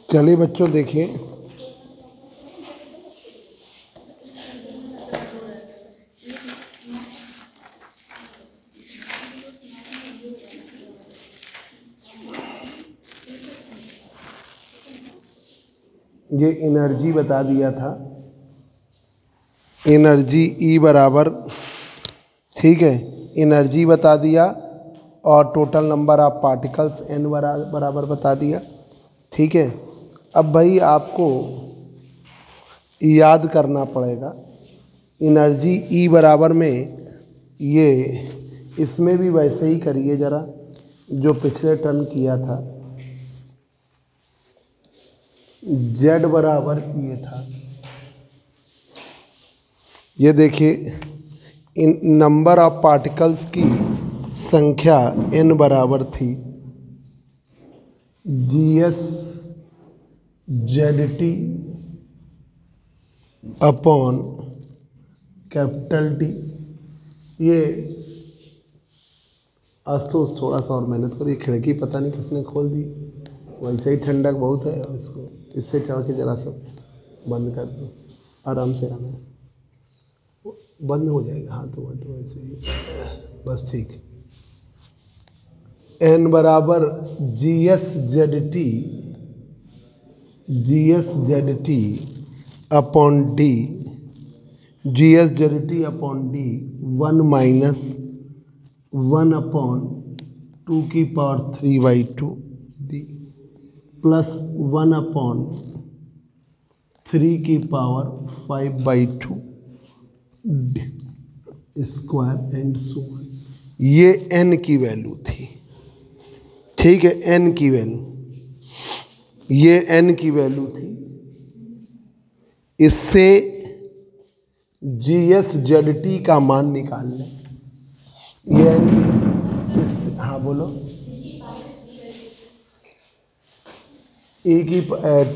चलिए बच्चों देखिए, ये एनर्जी बता दिया था, एनर्जी ई बराबर, ठीक है, एनर्जी बता दिया और total number of particles N बराबर बता दिया, ठीक है। अब भाई आपको याद करना पड़ेगा एनर्जी ई बराबर में, ये इसमें भी वैसे ही करिए ज़रा जो पिछले टर्म किया था। जेड बराबर ये था, ये देखिए इन नंबर ऑफ पार्टिकल्स की संख्या n बराबर थी GS ZT upon capital T। ये आज तो थोड़ा सा और मेहनत करो, ये खिड़की पता नहीं किसने खोल दी, वैसे ही ठंडक बहुत है, इसको इससे चढ़ के ज़रा सा बंद कर दो, आराम से आना, बंद हो जाएगा। हाँ तो वैसे ही बस, ठीक। n बराबर GS ZT upon D, GS ZT upon D 1 minus 1 upon 2 की पावर 3/2 D प्लस 1 अपॉन 3 की power 5/2 square and so on. ये n की वैल्यू थी, ठीक है, n की वैल्यू, ये n की वैल्यू थी। इससे GS ZT का मान निकाल लें, ये n, हाँ बोलो, e की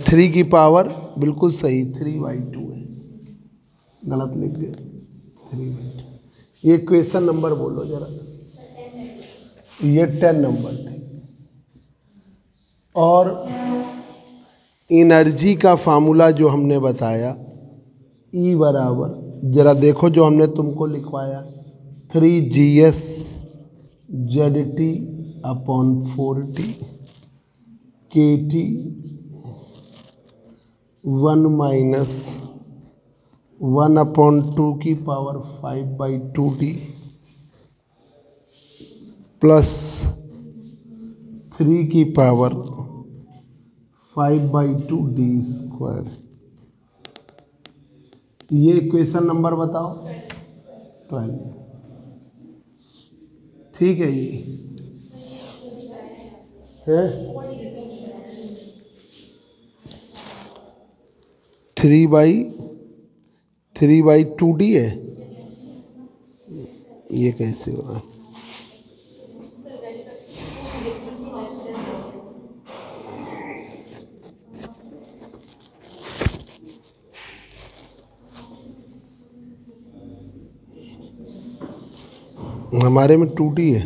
3 की पावर, बिल्कुल सही, 3/2 है, गलत लिख गए, 3/2। ये क्वेश्चन नंबर बोलो जरा, ये 10 नंबर थी। और एनर्जी का फार्मूला जो हमने बताया, E बराबर, जरा देखो जो हमने तुमको लिखवाया, 3GS ZT upon 4T KT 1 minus 1 upon 2 की पावर 5/2 D प्लस 3 की पावर 5/2 D स्क्वायर। ये इक्वेशन नंबर बताओ, 12, ठीक है। ये है 3/2D है, ये कैसे होगा? हमारे में 2D है,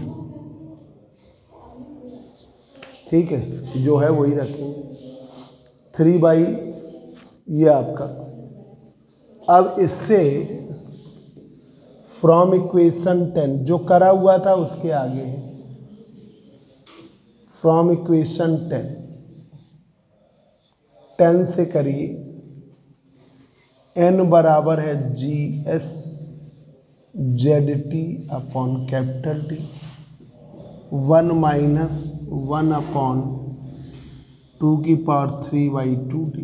ठीक है, जो है वही रखेंगे, 3 ये आपका। अब इससे फ्रॉम इक्वेशन 10 जो करा हुआ था उसके आगे है, फ्रॉम इक्वेशन 10 से करिए, n बराबर है GS ZT upon capital T 1 minus 1 upon 2 की पावर 3/2 D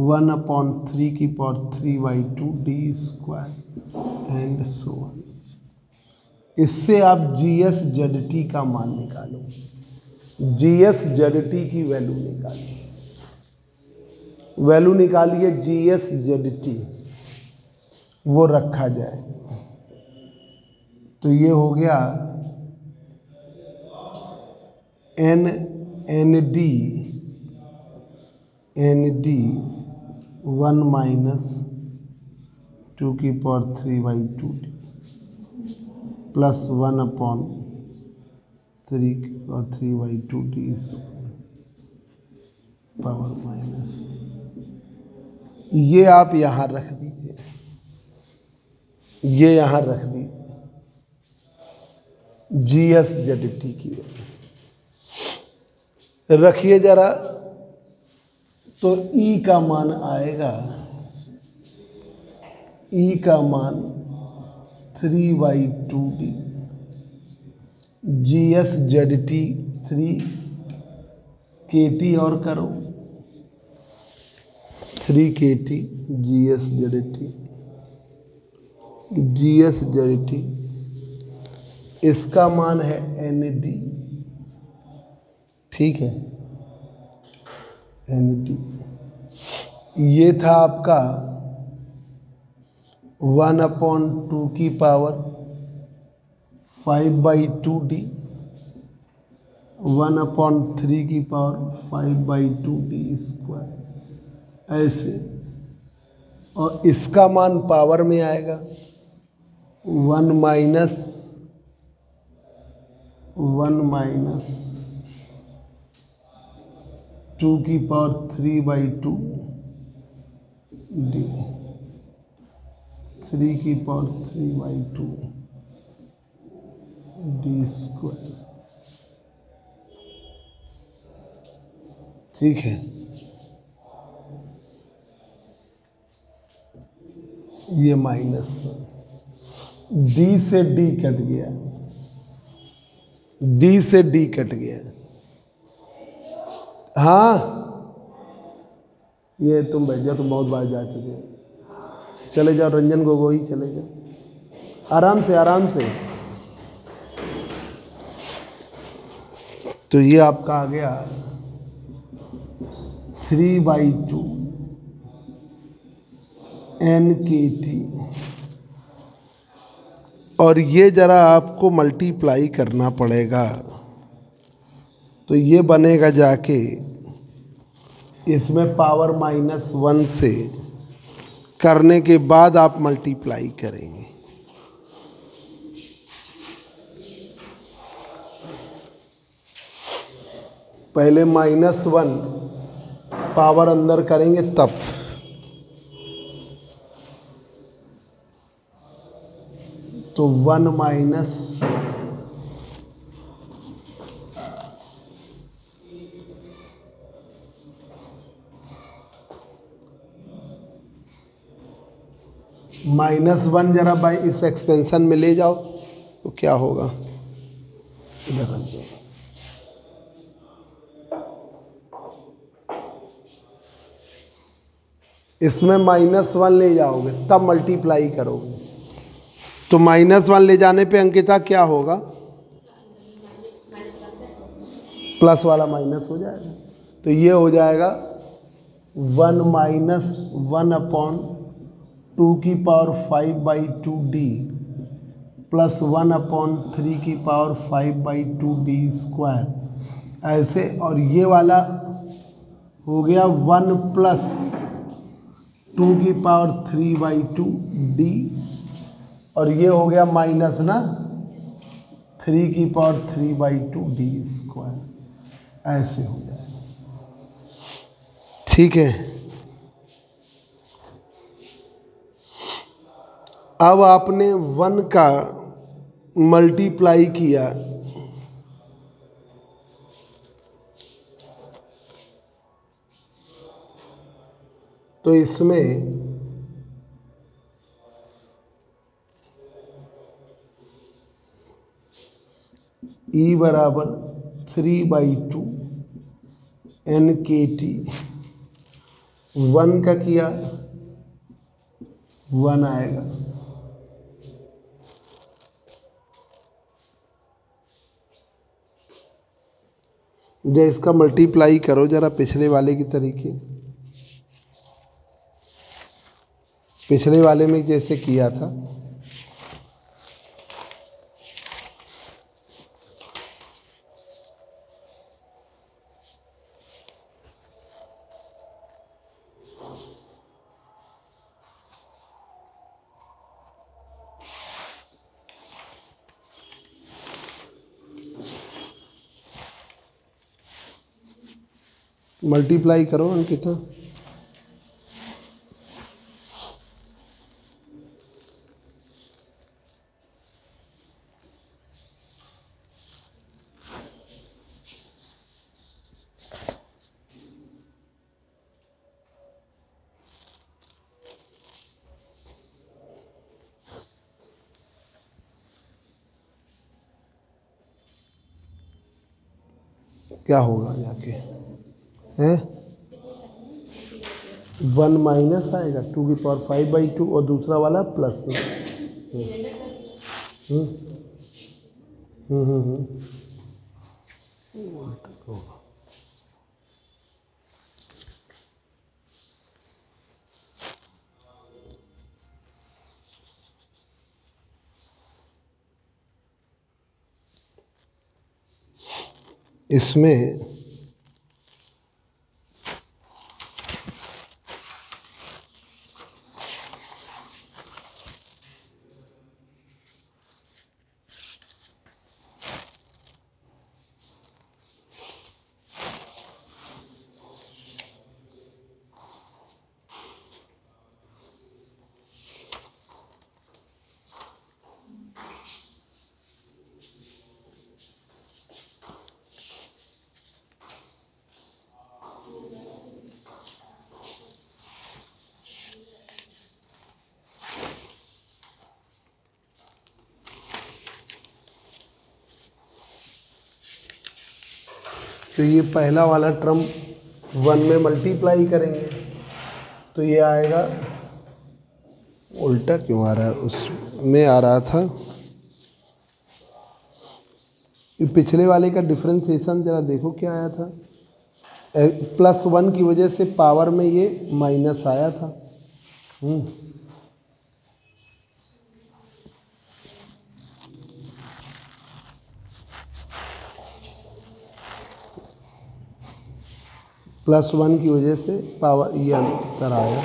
1 अपॉन 3 की power 3/2 D square and so on. इससे आप GS ZT का मान निकालो, GS ZT की वैल्यू निकालिए, वैल्यू निकालिए GS ZT, वो रखा जाए तो ये हो गया ND 1 माइनस 2 की पावर 3/2 प्लस 1 अपॉन 3 और 3/2 D पावर माइनस, ये आप यहां रख दीजिए, ये यहां रख दीजिए GSZT की रखिए जरा, तो E का मान आएगा, E का मान 3/2D, GSZT 3KT और करो 3KT GSZT इसका मान है ND, ठीक है, ND। ये था आपका 1/2 की पावर 5/2D, 1/3 की पावर 5/2D स्क्वायर, ऐसे। और इसका मान पावर में आएगा 1 माइनस 2 की पावर 3/2D, 3 की पावर 3/2D स्क्वायर, ठीक है। ये माइनस D से D कट गया, D से D कट गया, हाँ ये तुम बैठ जाओ, तुम बहुत बार जा चुके हो, चले जाओ रंजन गोगोई, चले जाओ आराम से आराम से। तो ये आपका आ गया 3/2 NKT, और ये जरा आपको मल्टीप्लाई करना पड़ेगा, तो ये बनेगा जाके इसमें पावर -1 से करने के बाद आप मल्टीप्लाई करेंगे। पहले -1 पावर अंदर करेंगे तब, तो 1 माइनस -1 जरा भाई इस एक्सपेंशन में ले जाओ तो क्या होगा, इधर रख दो। इसमें -1 ले जाओगे तब मल्टीप्लाई करोगे, तो -1 ले जाने पे अंकिता क्या होगा, प्लस वाला माइनस हो जाएगा, तो ये हो जाएगा 1 माइनस 1/2 की पावर 5/2D प्लस 1/3 की पावर 5/2D स्क्वायर, ऐसे। और ये वाला हो गया 1 प्लस 2 की पावर 3/2D, और ये हो गया माइनस ना 3 की पावर 3/2D स्क्वायर, ऐसे हो जाएगा, ठीक है। अब आपने 1 का मल्टीप्लाई किया, तो इसमें E बराबर 3/2 NKT, 1 का किया 1 आएगा, जब इसका मल्टीप्लाई करो जरा पिछले वाले की तरीके, पिछले वाले में जैसे किया था, मल्टीप्लाई करो अंकिता। क्या होगा जाके हैं 1 माइनस आएगा 2⁵ और दूसरा वाला प्लस। इसमें तो ये पहला वाला टर्म 1 में मल्टीप्लाई करेंगे तो ये आएगा, उल्टा क्यों आ रहा है, उसमें आ रहा था। पिछले वाले का डिफरेंशिएशन जरा देखो क्या आया था, +1 की वजह से पावर में ये माइनस आया था। +1 की वजह से पावर ये अंतर आया।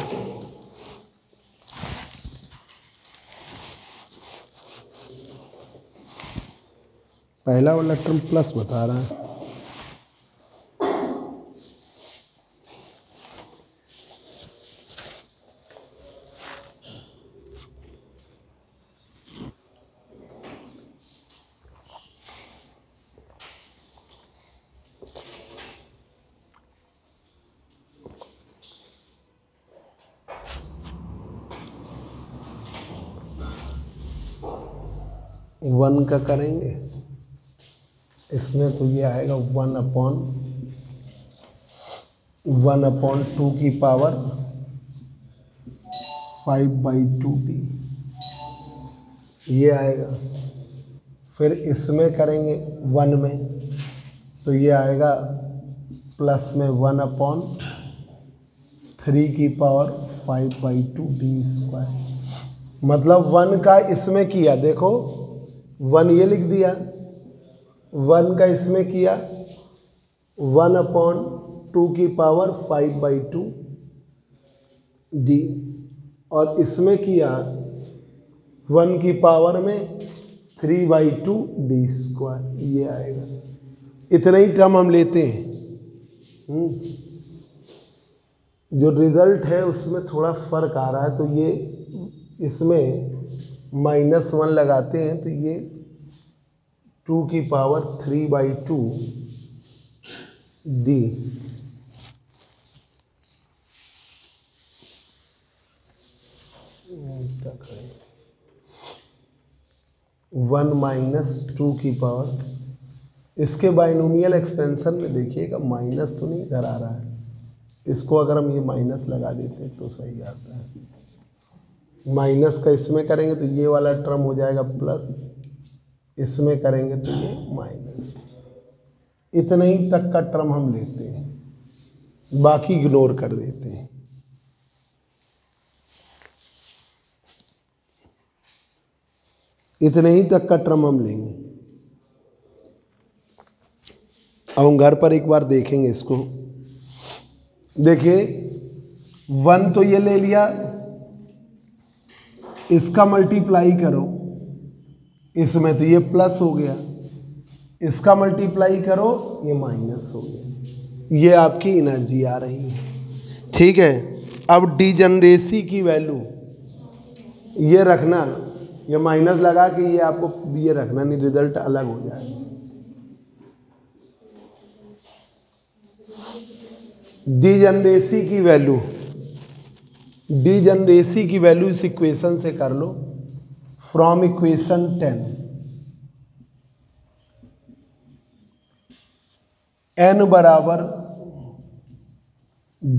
पहला वाला टर्म प्लस बता रहा है। वन का करेंगे इसमें तो ये आएगा 1/2 की पावर 5/2d ये आएगा। फिर इसमें करेंगे 1 में तो ये आएगा प्लस में 1/3 की पावर 5/2d²। मतलब 1 का इसमें किया, देखो 1 ये लिख दिया, 1 का इसमें किया 1/2 की पावर 5/2d और इसमें किया 1 की पावर में 3/2d²। ये आएगा। इतना ही टर्म हम लेते हैं। जो रिजल्ट है उसमें थोड़ा फर्क आ रहा है तो ये इसमें -1 लगाते हैं तो ये 2 की पावर 3/2d 1 - 2 की पावर। इसके बाइनोमियल एक्सपेंशन में देखिएगा माइनस तो नहीं इधर आ रहा है, इसको अगर हम ये माइनस लगा देते हैं तो सही आता है। माइनस का इसमें करेंगे तो ये वाला टर्म हो जाएगा प्लस, इसमें करेंगे तो ये माइनस। इतना ही तक का टर्म हम लेते हैं, बाकी इग्नोर कर देते हैं। इतने ही तक का टर्म हम लेंगे। अब हम घर पर एक बार देखेंगे इसको। देखिए 1 तो ये ले लिया, इसका मल्टीप्लाई करो इसमें तो ये प्लस हो गया, इसका मल्टीप्लाई करो ये माइनस हो गया। ये आपकी एनर्जी आ रही है, ठीक है। अब डिजनरेसी की वैल्यू ये रखना, ये माइनस लगा कि ये आपको ये रखना, नहीं रिजल्ट अलग हो जाएगा। डिजनरेसी की वैल्यू इस इक्वेशन से कर लो, फ्रॉम इक्वेशन 10 n बराबर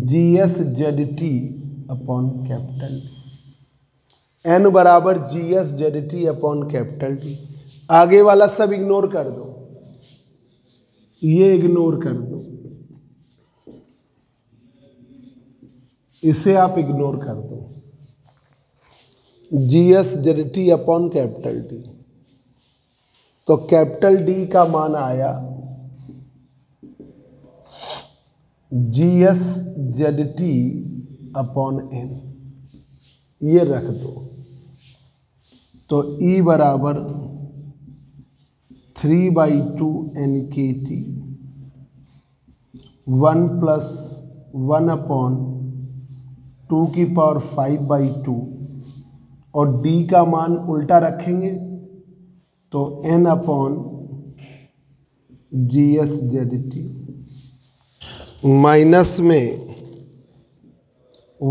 GS/ZT अपॉन कैपिटल n बराबर GS/ZT अपॉन कैपिटल T। आगे वाला सब इग्नोर कर दो, ये इग्नोर कर दो, इसे आप इग्नोर कर दो। GS/ZT अपॉन कैपिटल T, तो कैपिटल D का मान आया GS/ZT अपॉन n, ये रख दो। तो E बराबर 3/2 NKT 1 प्लस 1 अपॉन 2 की पावर 5/2, और D का मान उल्टा रखेंगे तो n अपॉन GS/ZT, माइनस में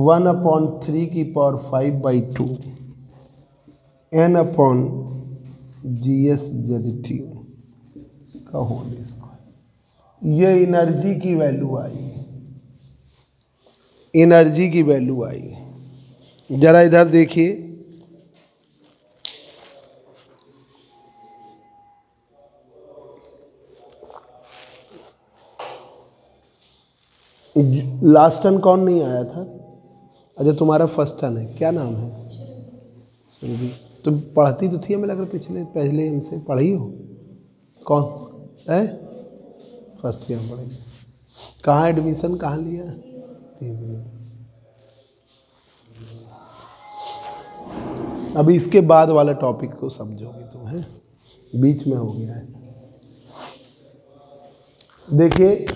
1 अपॉन 3 की पावर 5/2 n अपॉन GS/ZT का होल स्क्वायर। ये एनर्जी की वैल्यू आई, एनर्जी की वैल्यू आई। जरा इधर देखिए, लास्ट टर्न कौन नहीं आया था? अच्छा तुम्हारा फर्स्ट टर्न है, क्या नाम है? सुरभि। तुम पढ़ती तो थी, हमें लग रहा पहले हमसे पढ़ी हो। कौन है? फर्स्ट ईयर पढ़ेगी। कहाँ एडमिशन कहाँ लिया? अभी इसके बाद वाला टॉपिक को समझोगे तुम, है बीच में हो गया है। देखिए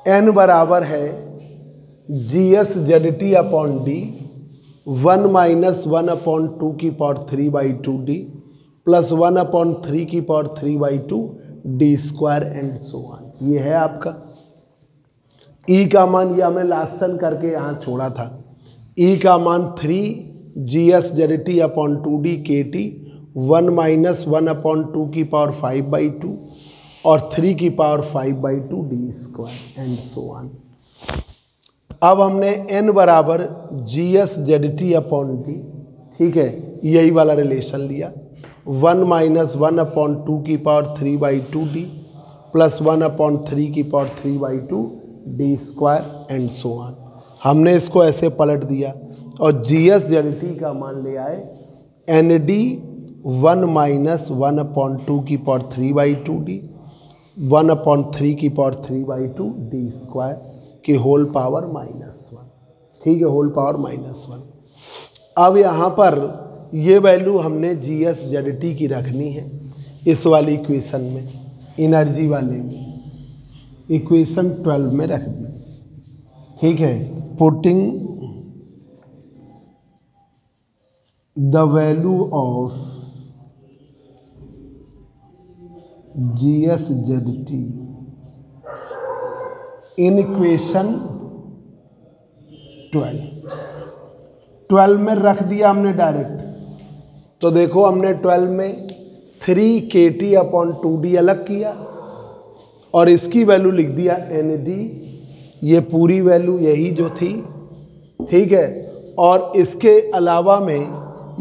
n बराबर है GS/ZT upon D 1 minus 1 upon 2 की पावर 3/2 D प्लस 1 अपॉन 3 की power 3/2 D square and so on. ये है आपका E का मान, ये हमें लास्ट टर्न करके यहाँ छोड़ा था। E का मान 3 GS/ZT upon 2D KT 1 minus 1 upon 2 की पावर 5/2 और 3 की power 5/2 D square and so on. अब हमने n बराबर GS/ZT अपॉन D, ठीक है, यही वाला रिलेशन लिया। 1 माइनस 1 अपॉन 2 की पावर 3/2 D प्लस 1 अपॉन 3 की power 3/2 D square and so on. हमने इसको ऐसे पलट दिया और GS/ZT का मान ले आए ND 1 माइनस 1 अपॉन 2 की पावर 3/2 D 1 अपॉन 3 की पावर 3/2 D स्क्वायर की होल पावर -1, ठीक है, होल पावर -1। अब यहाँ पर ये वैल्यू हमने GS/ZT की रखनी है इस वाली इक्वेशन में, एनर्जी वाले में, इक्वेशन 12 में रख दी, ठीक है। Putting the value of GS/ZT in equation 12 में रख दिया हमने डायरेक्ट। तो देखो हमने 12 में 3 KT अपॉन 2D अलग किया और इसकी वैल्यू लिख दिया ND, ये पूरी वैल्यू यही जो थी, ठीक है। और इसके अलावा में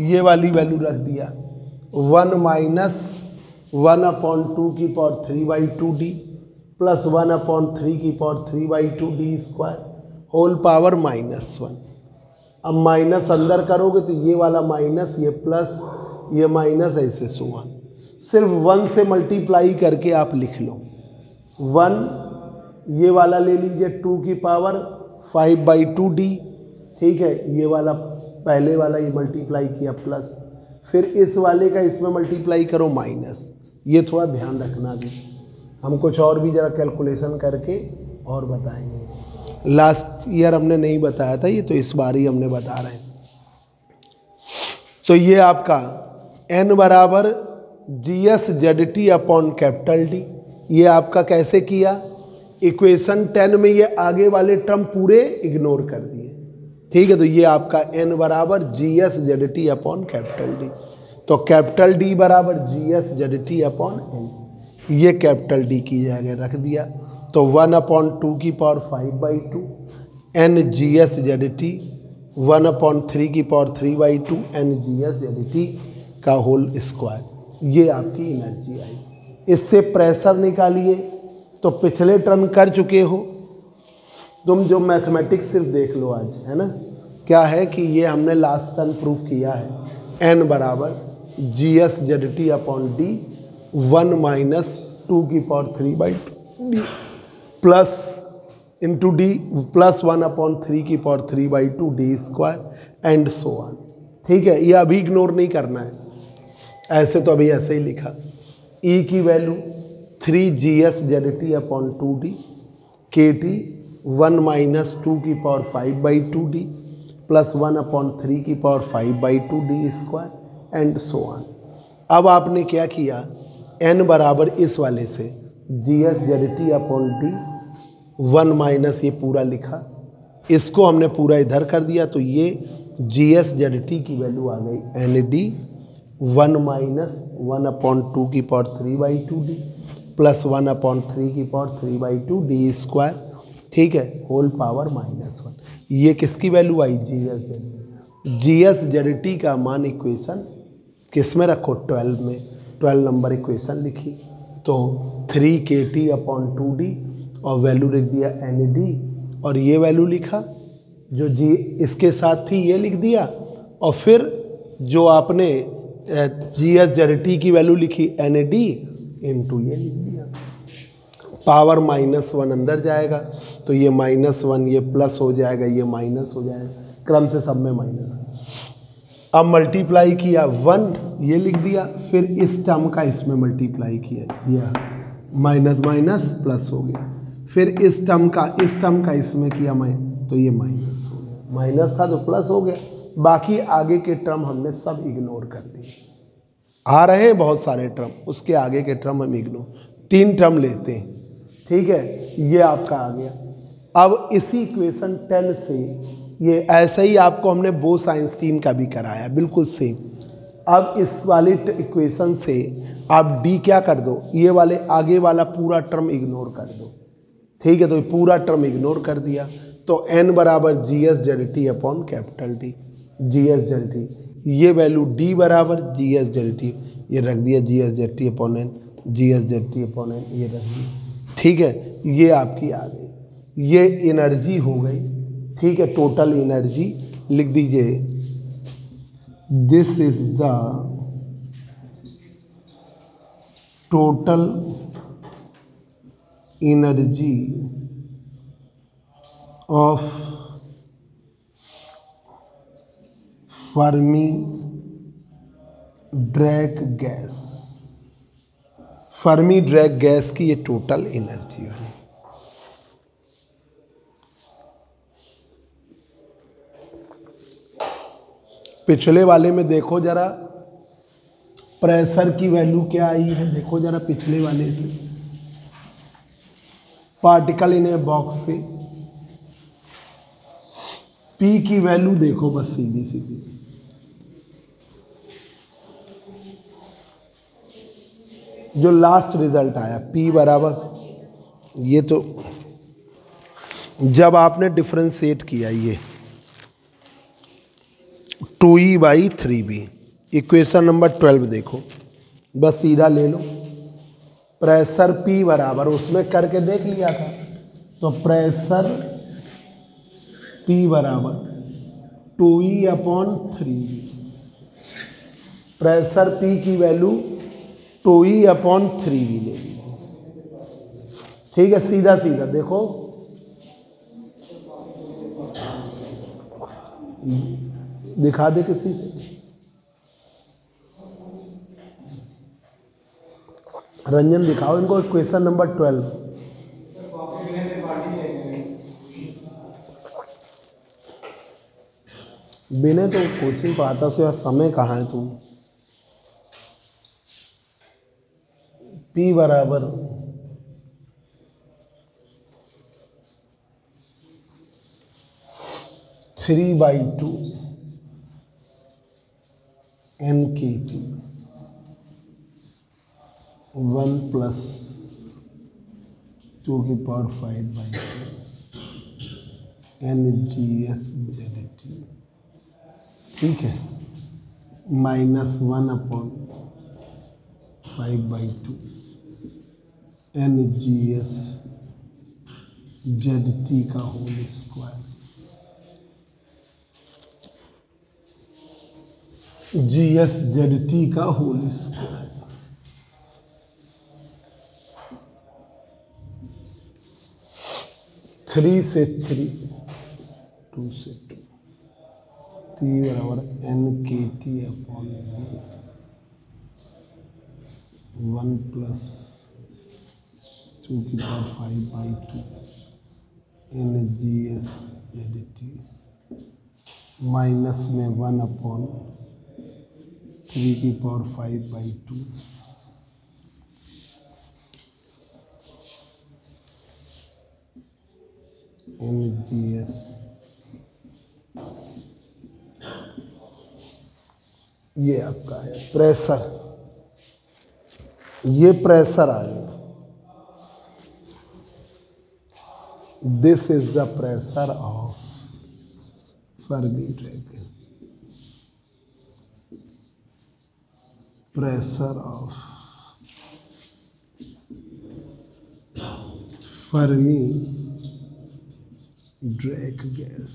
ये वाली वैल्यू रख दिया 1 माइनस 1 अपॉन 2 की पावर 3/2 D प्लस 1 अपॉन 3 की power 3/2 D square whole power -1। अब माइनस अंदर करोगे तो ये वाला माइनस, ये प्लस, ये माइनस, ऐसे सो ऑन। सिर्फ 1 से मल्टीप्लाई करके आप लिख लो। 1 ये वाला ले लीजिए 2 की पावर 5/2 D, ठीक है, ये वाला पहले वाला ये मल्टीप्लाई किया प्लस, फिर इस वाले का इसमें मल्टीप्लाई करो माइनस। ये थोड़ा ध्यान रखना भी, हम कुछ और भी ज़रा कैलकुलेशन करके और बताएंगे। लास्ट ईयर हमने नहीं बताया था ये, तो इस बार ही हमने बता रहे हैं। तो ये आपका n बराबर GS/ZT अपॉन कैपिटल D, ये आपका कैसे किया, इक्वेशन 10 में ये आगे वाले टर्म पूरे इग्नोर कर दिए। ठीक है, तो ये आपका n बराबर GS/ZT अपॉन कैपिटल D, तो कैपिटल D बराबर GS/ZT अपॉन n, ये कैपिटल D की जगह रख दिया। तो 1/2 की पावर 5/2 n GS/ZT, 1/3 की पावर 3/2 n GS/ZT का होल स्क्वायर, ये आपकी एनर्जी आई। इससे प्रेशर निकालिए, तो पिछले टर्म कर चुके हो तुम, जो मैथमेटिक्स सिर्फ देख लो आज, है ना। क्या है कि ये हमने लास्ट टर्म प्रूफ किया है, n बराबर GS/ZT अपॉन D 1 - 2 की power 3/2 D plus into D plus 1/3 की power 3/2 D square and so on. ठीक है, ये अभी इग्नोर नहीं करना है, ऐसे तो अभी ऐसे ही लिखा। E की value 3 GS/ZT upon 2D, KT 1 - 2 की पावर 5/2 D प्लस 1/3 की power 5/2 D square and so on. अब आपने क्या किया, n बराबर इस वाले से GS/ZT अपॉन D 1 - ये पूरा लिखा, इसको हमने पूरा इधर कर दिया, तो ये GS/ZT की वैल्यू आ गई ND 1 - 1/2 की पावर 3/2 D प्लस 1/3 की पावर 3/2 D स्क्वायर, ठीक है, होल पावर -1। ये किसकी वैल्यू आई, GS/ZT। GS/ZT का मान इक्वेशन किस में रखो, 12 में, 12 नंबर इक्वेशन लिखी। तो 3 KT अपॉन 2D और वैल्यू लिख दिया ND, और ये वैल्यू लिखा जो G इसके साथ थी ये लिख दिया, और फिर जो आपने GS/ZT की वैल्यू लिखी ND इंटू ये लिख दिया। पावर -1 अंदर जाएगा, तो ये -1 ये प्लस हो जाएगा, ये माइनस हो जाएगा, क्रम से सब में माइनस। अब मल्टीप्लाई किया 1 ये लिख दिया, फिर इस टर्म का इसमें मल्टीप्लाई किया, यह माइनस माइनस प्लस हो गया, फिर इस टर्म का इसमें किया तो ये माइनस हो गया, माइनस था तो प्लस हो गया। बाकी आगे के टर्म हमने सब इग्नोर कर दिए। आ रहे हैं बहुत सारे टर्म, उसके आगे के टर्म हम इग्नोर, 3 टर्म लेते हैं। ठीक है, ये आपका आ गया। अब इसी इक्वेशन 10 से ये ऐसे ही आपको हमने बोस-आइंस्टीन का भी कराया, बिल्कुल सेम। अब इस वाली इक्वेशन से आप D क्या कर दो, ये वाले आगे वाला पूरा टर्म इग्नोर कर दो। ठीक है, तो ये पूरा टर्म इग्नोर कर दिया, तो n बराबर GS/ZT upon capital D, GS/ZT, ये वैल्यू D बराबर GS/ZT, ये रख दिया GS/ZT upon n, GS/ZT upon n ये रख दिया। ठीक है, ये आपकी आ गई, ये एनर्जी हो गई। ठीक है, टोटल एनर्जी लिख दीजिए, this is the total energy of Fermi drag gas. Fermi drag gas की ये टोटल एनर्जी है। पिछले वाले में देखो जरा प्रेशर की वैल्यू क्या आई है, देखो जरा पिछले वाले से, पार्टिकल इन ए बॉक्स से P की वैल्यू देखो बस सीधी सीधी, जो लास्ट रिजल्ट आया P बराबर, ये तो जब आपने डिफरेंशिएट किया ये 2E/3B, इक्वेशन नंबर 12 देखो, बस सीधा ले लो। प्रेशर P बराबर, उसमें करके देख लिया था, तो प्रेशर P बराबर 2E/3B, प्रेशर P की वैल्यू 2E/3B ले ली। ठीक है, सीधा सीधा देखो, दिखा दे किसी से, रंजन दिखाओ इनको क्वेश्चन नंबर 12। बिना तो कोचिंग पढ़ाता उसके बाद समय कहाँ है तुम। P बराबर 3/2 NKT 1 + 2⁵/2 NGSZT, ठीक है, -1/5/2 NGSZT का होल स्क्वायर। GSZT का होल स्क्वायर। थ्री से 3, 2 से 2, T बराबर NKT/0 1 + 2⁵/2 NGSZT माइनस में 1/3⁵/2 NGS। ये आपका है प्रेशर, ये प्रेशर आ गया। This is the pressure of Fermi Dirac. Pressure of Fermi Dirac gas,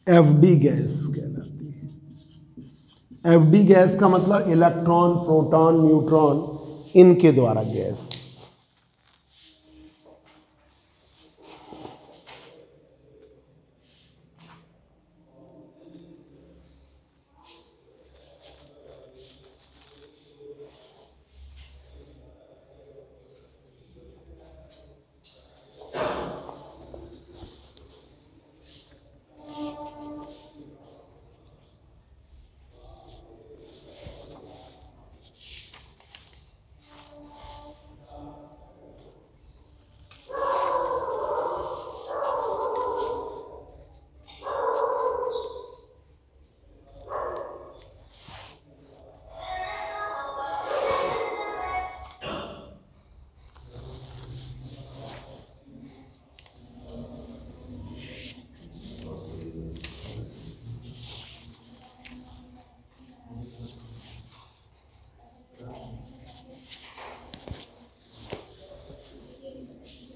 FD gas कहलाती है। FD गैस का मतलब इलेक्ट्रॉन, प्रोटॉन, न्यूट्रॉन इनके द्वारा गैस।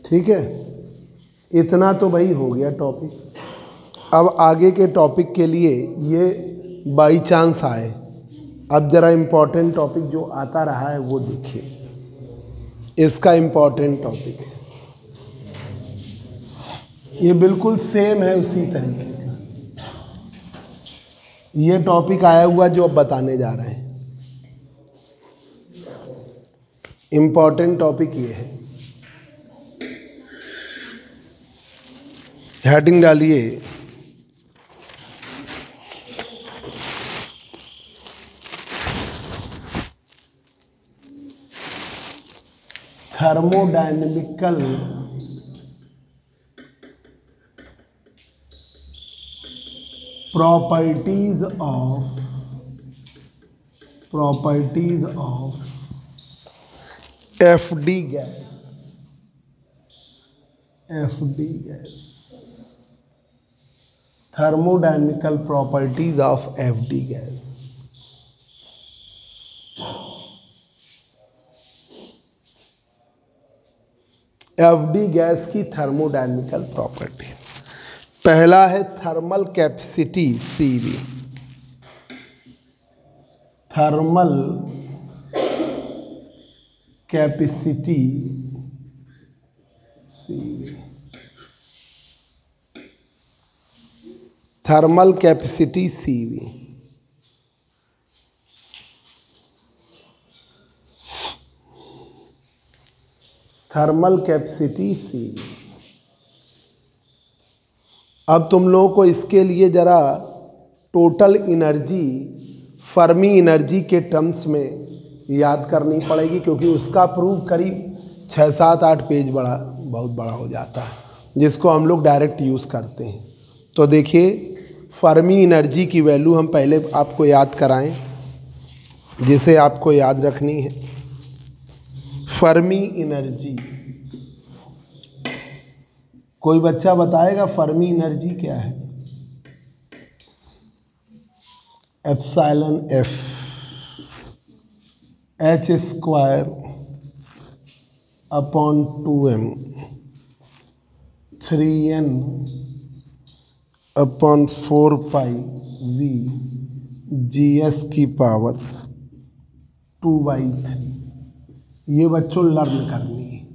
ठीक है, इतना तो भाई हो गया टॉपिक। अब आगे के टॉपिक के लिए ये बाई चांस आए। अब ज़रा इम्पोर्टेंट टॉपिक जो आता रहा है वो देखिए, इसका इम्पोर्टेंट टॉपिक है, ये बिल्कुल सेम है उसी तरीके का। ये टॉपिक आया हुआ जो अब बताने जा रहे हैं, इम्पोर्टेंट टॉपिक ये है। हेडिंग डालिए, thermodynamical properties of FD gas, thermodynamical properties of FD gas. FD gas की थर्मोडायनेमिकल प्रॉपर्टी, पहला है thermal capacity CV, thermal capacity CV, thermal capacity CV। Thermal capacity C. अब तुम लोगों को इसके लिए जरा टोटल एनर्जी फर्मी एनर्जी के टर्म्स में याद करनी पड़ेगी, क्योंकि उसका प्रूफ करीब 6, 7, 8 पेज बहुत बड़ा हो जाता है, जिसको हम लोग डायरेक्ट यूज़ करते हैं। तो देखिए, फर्मी एनर्जी की वैल्यू हम पहले आपको याद कराएं, जिसे आपको याद रखनी है। फर्मी एनर्जी, कोई बच्चा बताएगा फर्मी एनर्जी क्या है? Epsilon F H square upon 2m 3n upon 4 पाई v GS की पावर 2/3। ये बच्चों लर्न करनी है।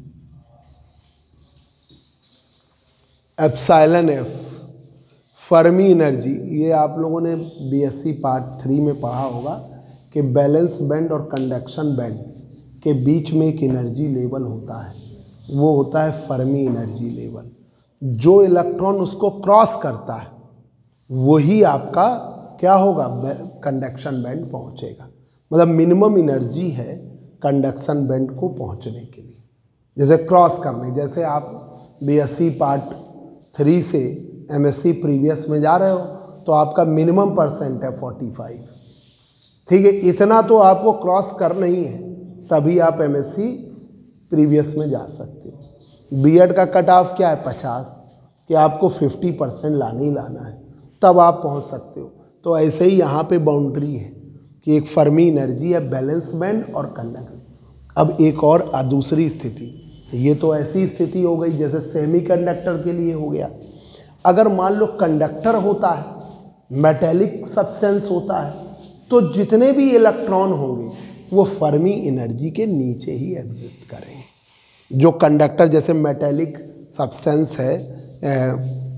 एप्सिलॉन एफ फर्मी एनर्जी, ये आप लोगों ने बीएससी पार्ट 3 में पढ़ा होगा कि बैलेंस बैंड और कंडक्शन बैंड के बीच में एक एनर्जी लेवल होता है, वो होता है फर्मी एनर्जी लेवल। जो इलेक्ट्रॉन उसको क्रॉस करता है वही आपका क्या होगा, कंडक्शन बैंड पहुंचेगा। मतलब मिनिमम एनर्जी है कंडक्शन बैंड को पहुंचने के लिए, जैसे क्रॉस करने। जैसे आप बीएससी पार्ट 3 से एमएससी प्रीवियस में जा रहे हो तो आपका मिनिमम परसेंट है 45, ठीक है। इतना तो आपको क्रॉस करना ही है, तभी आप एमएससी प्रीवियस में जा सकते हो। बीएड का कट ऑफ क्या है, 50, कि आपको 50% लाना ही लाना है, तब आप पहुंच सकते हो। तो ऐसे ही यहाँ पे बाउंड्री है कि एक फर्मी एनर्जी है, बैलेंस बैंड और कंडक्शन। अब एक और दूसरी स्थिति, ये तो ऐसी स्थिति हो गई जैसे सेमीकंडक्टर के लिए हो गया। अगर मान लो कंडक्टर होता है, मेटेलिक सब्सटेंस होता है, तो जितने भी इलेक्ट्रॉन होंगे वो फर्मी एनर्जी के नीचे ही एग्जिस्ट करेंगे। जो कंडक्टर, जैसे मेटेलिक सब्सटेंस है,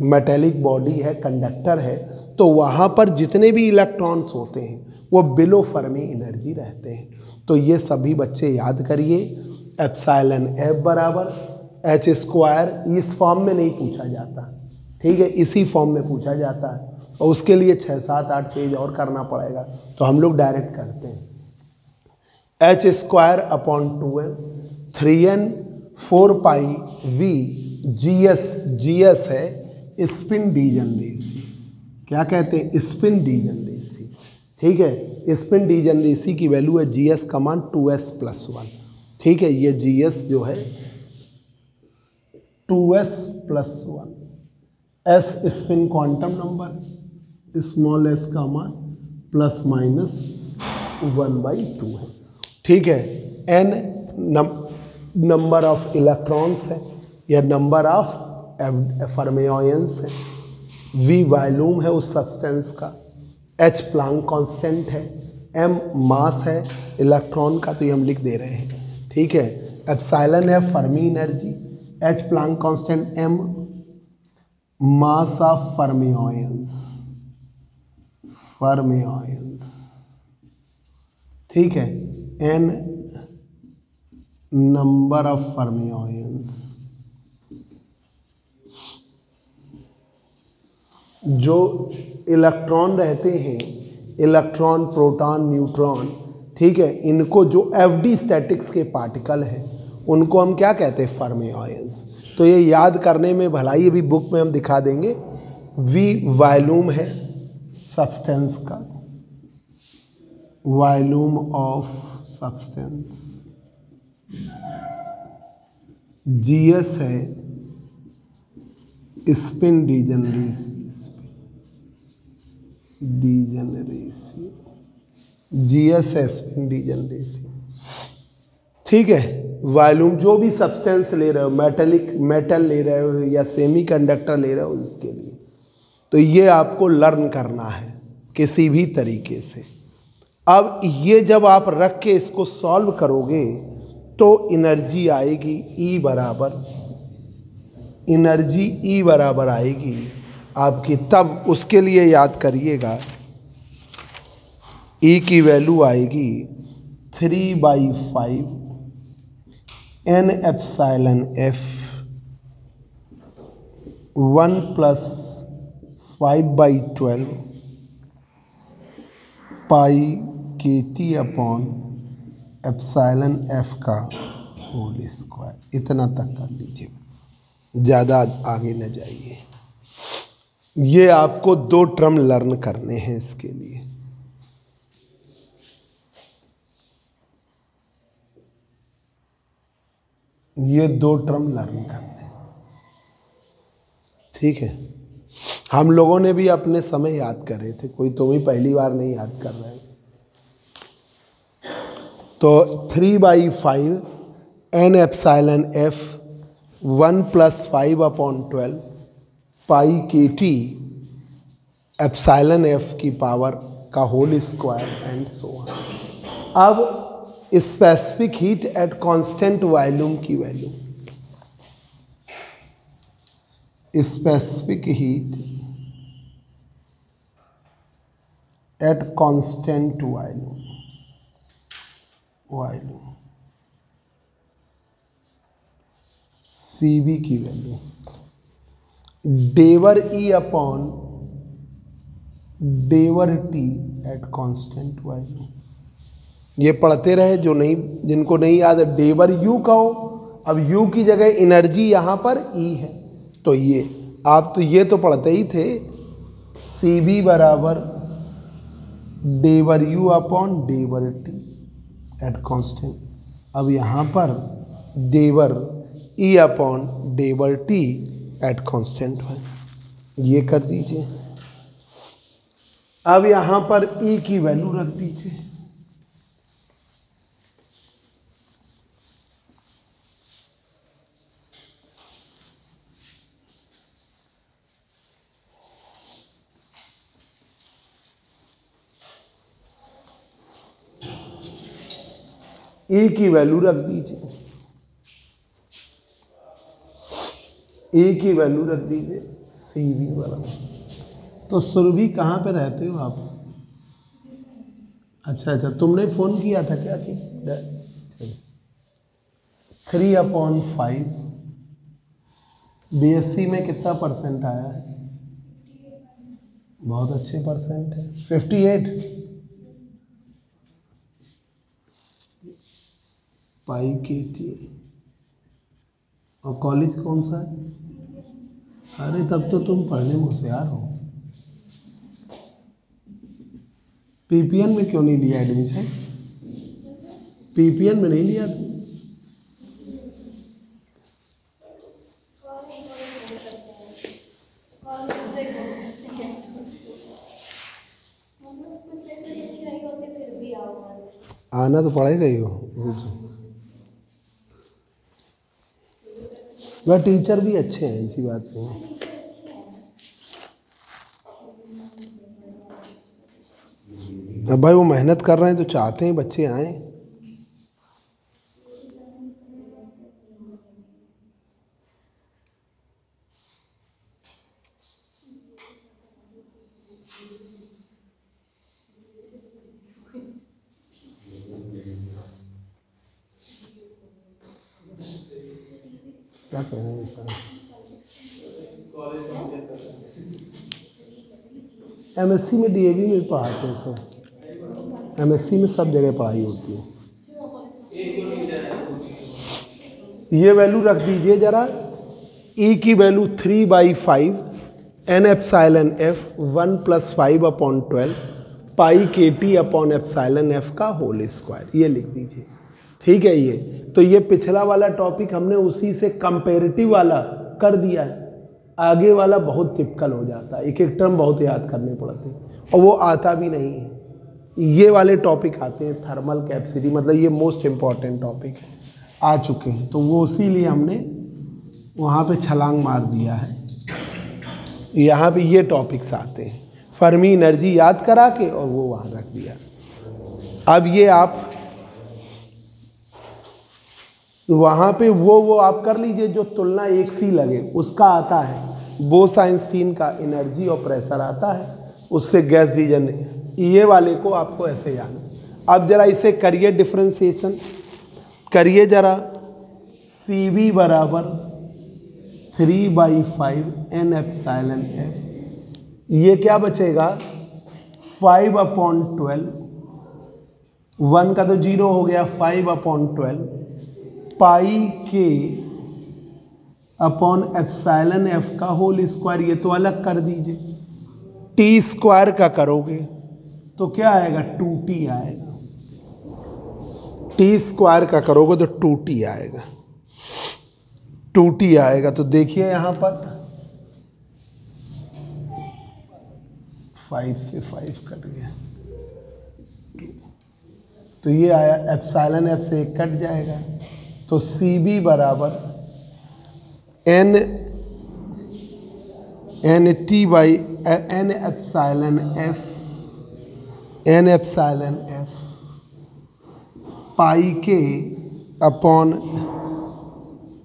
मेटेलिक बॉडी है, कंडक्टर है, तो वहाँ पर जितने भी इलेक्ट्रॉन्स होते हैं वो बिलो फर्मी एनर्जी रहते हैं। तो ये सभी बच्चे याद करिए। एप्सिलॉन एफ बराबर एच स्क्वायर, इस फॉर्म में नहीं पूछा जाता, ठीक है, इसी फॉर्म में पूछा जाता है, और उसके लिए 6, 7, 8 पेज और करना पड़ेगा, तो हम लोग डायरेक्ट करते हैं। H square upon 2m 3n 4 पाई v GS है स्पिन डीजनरेसी। क्या कहते हैं, स्पिन डीजनरेसी, ठीक है। स्पिन डीजनरेसी की वैल्यू है GS का मान 2s+1, ठीक है। ये GS जो है 2s+1, s spin quantum number, small s का मान ±1/2 है, ठीक है। n नंबर ऑफ इलेक्ट्रॉन्स है या नंबर ऑफ फर्मिओनियंस है, v वॉल्यूम है उस सब्सटेंस का, h प्लैंक कांस्टेंट है, m मास है इलेक्ट्रॉन का, तो ये हम लिख दे रहे हैं, ठीक है। एप्सिलॉन है Fermi energy, h Planck constant, m mass of fermions, ठीक है, n नंबर ऑफ फर्मिओनियंस। जो इलेक्ट्रॉन रहते हैं, इलेक्ट्रॉन, प्रोटॉन, न्यूट्रॉन, ठीक है, इनको जो FD स्टैटिक्स के पार्टिकल हैं उनको हम क्या कहते हैं, फर्मिओनियंस। तो ये याद करने में भलाई, अभी बुक में हम दिखा देंगे। V वॉल्यूम है सब्सटेंस का, वॉल्यूम ऑफ सब्सटेंस। GS है स्पिन डीजनरेसी, GS है स्पिन डीजनरेसी, ठीक है। वॉल्यूम जो भी सब्सटेंस ले रहे हो, मेटल ले रहे हो या सेमीकंडक्टर ले रहे हो, इसके लिए तो ये आपको लर्न करना है किसी भी तरीके से। अब ये जब आप रख के इसको सॉल्व करोगे तो एनर्जी आएगी E बराबर आएगी आपकी, तब उसके लिए याद करिएगा E की वैल्यू आएगी 3/5 n epsilon f 1 + 5/12 pi kT upon epsilon f का होल स्क्वायर। इतना तक कर लीजिए, ज़्यादा आगे न जाइए। ये आपको 2 टर्म लर्न करने हैं इसके लिए। ये 2 टर्म लर्न करने हैं, ठीक है। हम लोगों ने भी अपने समय याद करे थे, कोई तुम ही पहली बार नहीं याद कर रहे। तो 3/5 n epsilon f 1 + 5/12 pi kT epsilon f की पावर का whole square and so on. अब specific heat at constant volume की value, specific heat at constant volume Cv की वैल्यू डेवर E अपॉन डेवर T एट कांस्टेंट वॉल्यूम। ये पढ़ते रहे, जो नहीं, जिनको नहीं याद है, डेवर U कहो। अब U की जगह एनर्जी यहाँ पर E है, तो ये आप तो ये तो पढ़ते ही थे, Cv बराबर डेवर U अपॉन डेवर T एट कांस्टेंट। अब यहाँ पर डेवर E अपॉन डेवर T एट कांस्टेंट है, ये कर दीजिए। अब यहाँ पर E की वैल्यू रख दीजिए। E की वैल्यू रख दीजिए, E की वैल्यू रख दीजिए Cv बराबर। तो सुरभि कहाँ पे रहते हो आप? अच्छा, तुमने फ़ोन किया था क्या कि 3/5 BSc में कितना % आया है? बहुत अच्छे % है, 58 पाई kT। और कॉलेज कौन सा है? अरे तब तो तुम पढ़ने में होशियार हो। PPN में क्यों नहीं लिया एडमिशन? PPN में नहीं लिया तुम? आना तो पड़ेगा ही हो। वह टीचर भी अच्छे हैं, ऐसी बात नहीं है। अब भाई वो मेहनत कर रहे हैं तो चाहते हैं बच्चे आए। क्या कह रहे हैं सर? MSc में DAV में पढ़ाते हैं सर। MSc में सब जगह पढ़ाई होती है। ये वैल्यू रख दीजिए जरा। E की value 3/5 n epsilon f 1 + 5/12 pi kT upon epsilon f का होल स्क्वायर, ये लिख दीजिए। ठीक है, ये तो ये पिछला वाला टॉपिक हमने उसी से कंपेरेटिव वाला कर दिया है। आगे वाला बहुत टिपिकल हो जाता है, एक एक टर्म बहुत याद करने पड़ते हैं और वो आता भी नहीं है। ये वाले टॉपिक आते हैं, थर्मल कैपेसिटी, मतलब ये मोस्ट इम्पॉर्टेंट टॉपिक है, आ चुके हैं, तो वो इसीलिए हमने वहाँ पे छलांग मार दिया है। यहाँ पे ये टॉपिक्स आते हैं, फर्मी एनर्जी याद करा के और वो वहाँ रख दिया। अब ये आप वहाँ पे वो आप कर लीजिए, जो तुलना एक सी लगे उसका आता है। बोस-आइंस्टीन का एनर्जी और प्रेशर आता है, उससे गैस रीजन, ये वाले को आपको ऐसे याद। अब जरा इसे करिए, डिफरेंशिएशन करिए जरा। CV बराबर 3/5 n एप्सिलॉन f। ये क्या बचेगा 5/12, 1 का तो 0 हो गया, 5/12 पाई के अपॉन एप्सिलॉन f का होल स्क्वायर। ये तो अलग कर दीजिए, टी स्क्वायर का करोगे तो क्या आएगा 2t आएगा, टी स्क्वायर का करोगे तो 2t आएगा, 2t आएगा। तो देखिए यहां पर 5 से 5 कट गया, तो ये आया एप्सिलॉन f से 1 कट जाएगा, तो CB बराबर n एप्सिलॉन f पाई के अपॉन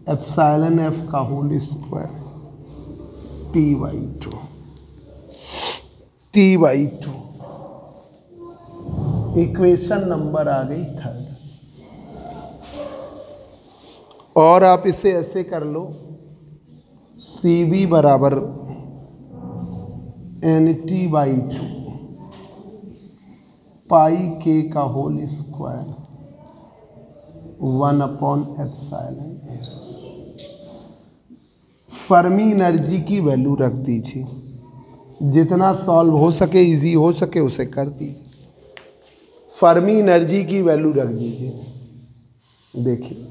एप्सिलॉन f का whole square t/2। Equation number आ गई 3rd। और आप इसे ऐसे कर लो, CB बराबर NT/2 पाई के का होल स्क्वायर 1/एप्सिलॉन f। फर्मी एनर्जी की वैल्यू रख दीजिए, जितना सॉल्व हो सके, इजी हो सके उसे कर दीजिए। फर्मी एनर्जी की वैल्यू रख दीजिए। देखिए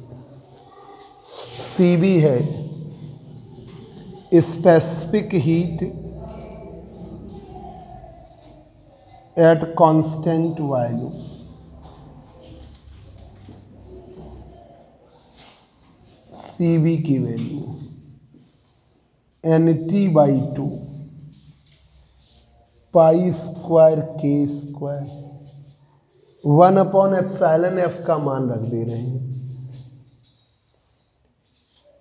CB है specific heat at constant value, CB की वैल्यू NT/2 पाई स्क्वायर के स्क्वायर 1/एप्सिलॉन f का मान रख दे रहे हैं,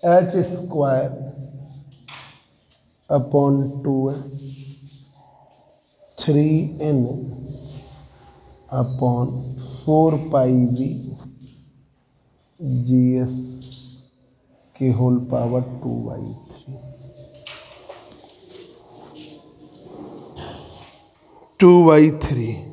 h square upon 2n 3n upon 4πv GS के होल पावर 2/3 2/3।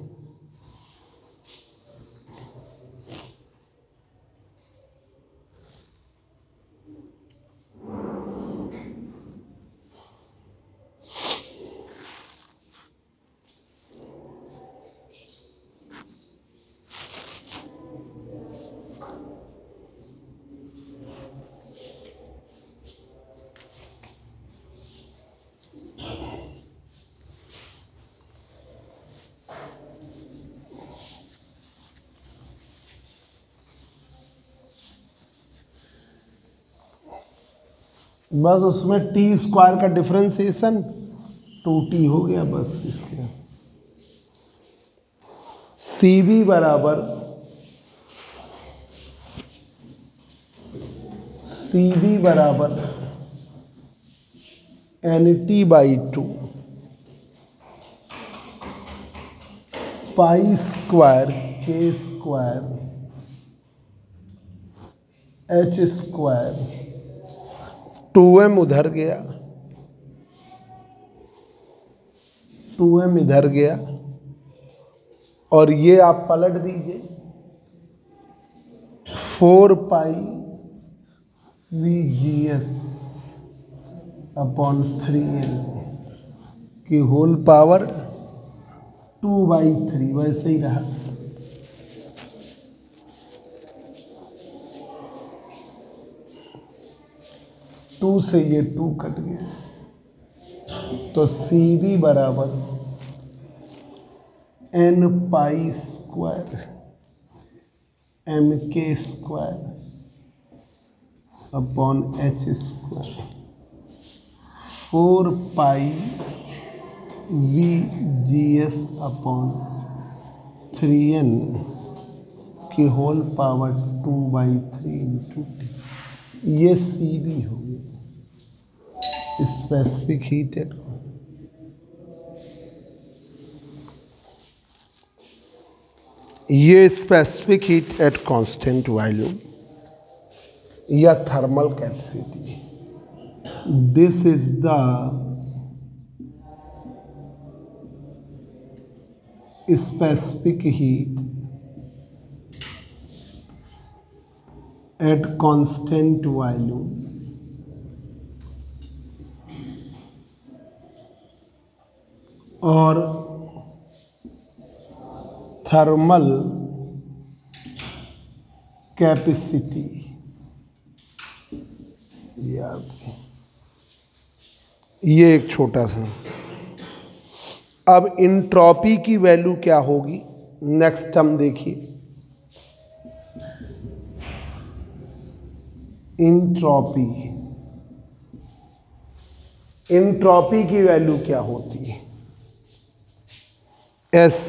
बस उसमें टी स्क्वायर का डिफरेंशिएशन 2t हो गया बस। इसके CB बराबर NT/2 पाई स्क्वायर के स्क्वायर h स्क्वायर 2m उधर गया, 2m इधर गया, और ये आप पलट दीजिए 4πVGS अपॉन 3n की होल पावर 2/3 वैसे ही रहा। टू से ये 2 कट गया, तो CB बराबर n pi square MK square upon h square 4πVGS upon 3n की होल पावर 2/3 इंटू t। ये CB हो गया स्पेसिफिक हीट एट, ये specific heat at constant value. या thermal capacity. This is the specific heat at constant volume और thermal capacity. ये एक छोटा सा। अब इंट्रॉपी की वैल्यू क्या होगी, नेक्स्ट हम देखिए। इंट्रॉपी, इंट्रॉपी की वैल्यू क्या होती है, एस।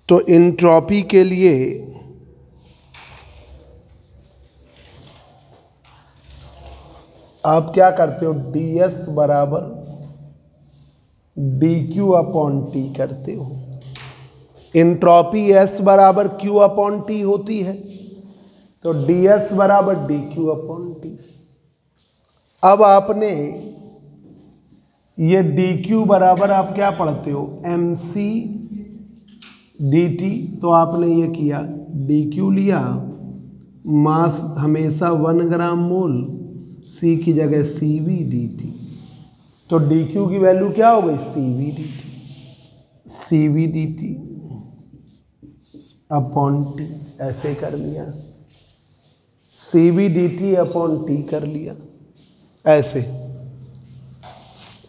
तो इंट्रॉपी के लिए आप क्या करते हो, डी एस बराबर डी क्यू अपॉन टी करते हो। इंट्रॉपी एस बराबर क्यू अपॉन टी होती है, तो डी एस बराबर डी क्यू अपॉन टी। अब आपने ये डी क्यू बराबर आप क्या पढ़ते हो, एम सी डी टी। तो आपने ये किया, डी क्यू लिया, मास हमेशा 1 ग्राम मोल, सी की जगह सी वी डी टी। तो डी क्यू की वैल्यू क्या हो गई, C V D T, C V D T upon T. ऐसे कर लिया, C V D T upon T कर लिया। ऐसे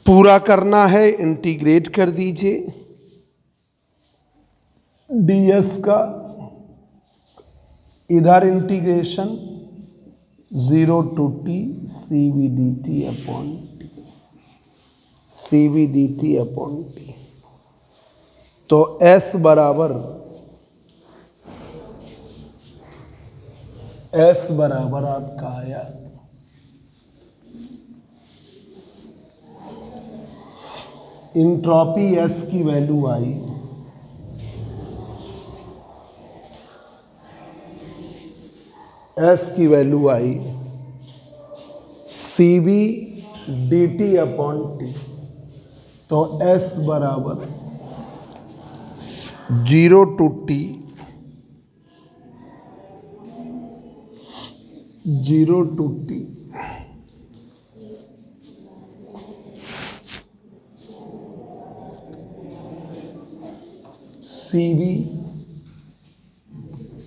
पूरा करना है, इंटीग्रेट कर दीजिए डी एस का, इधर integration 0 to t C V D T upon T, C V D T upon T. तो S बराबर आपका आया इंट्रॉपी S की वैल्यू आई S की वैल्यू आई C V D T upon T. तो S बराबर 0 to t, 0 to t C V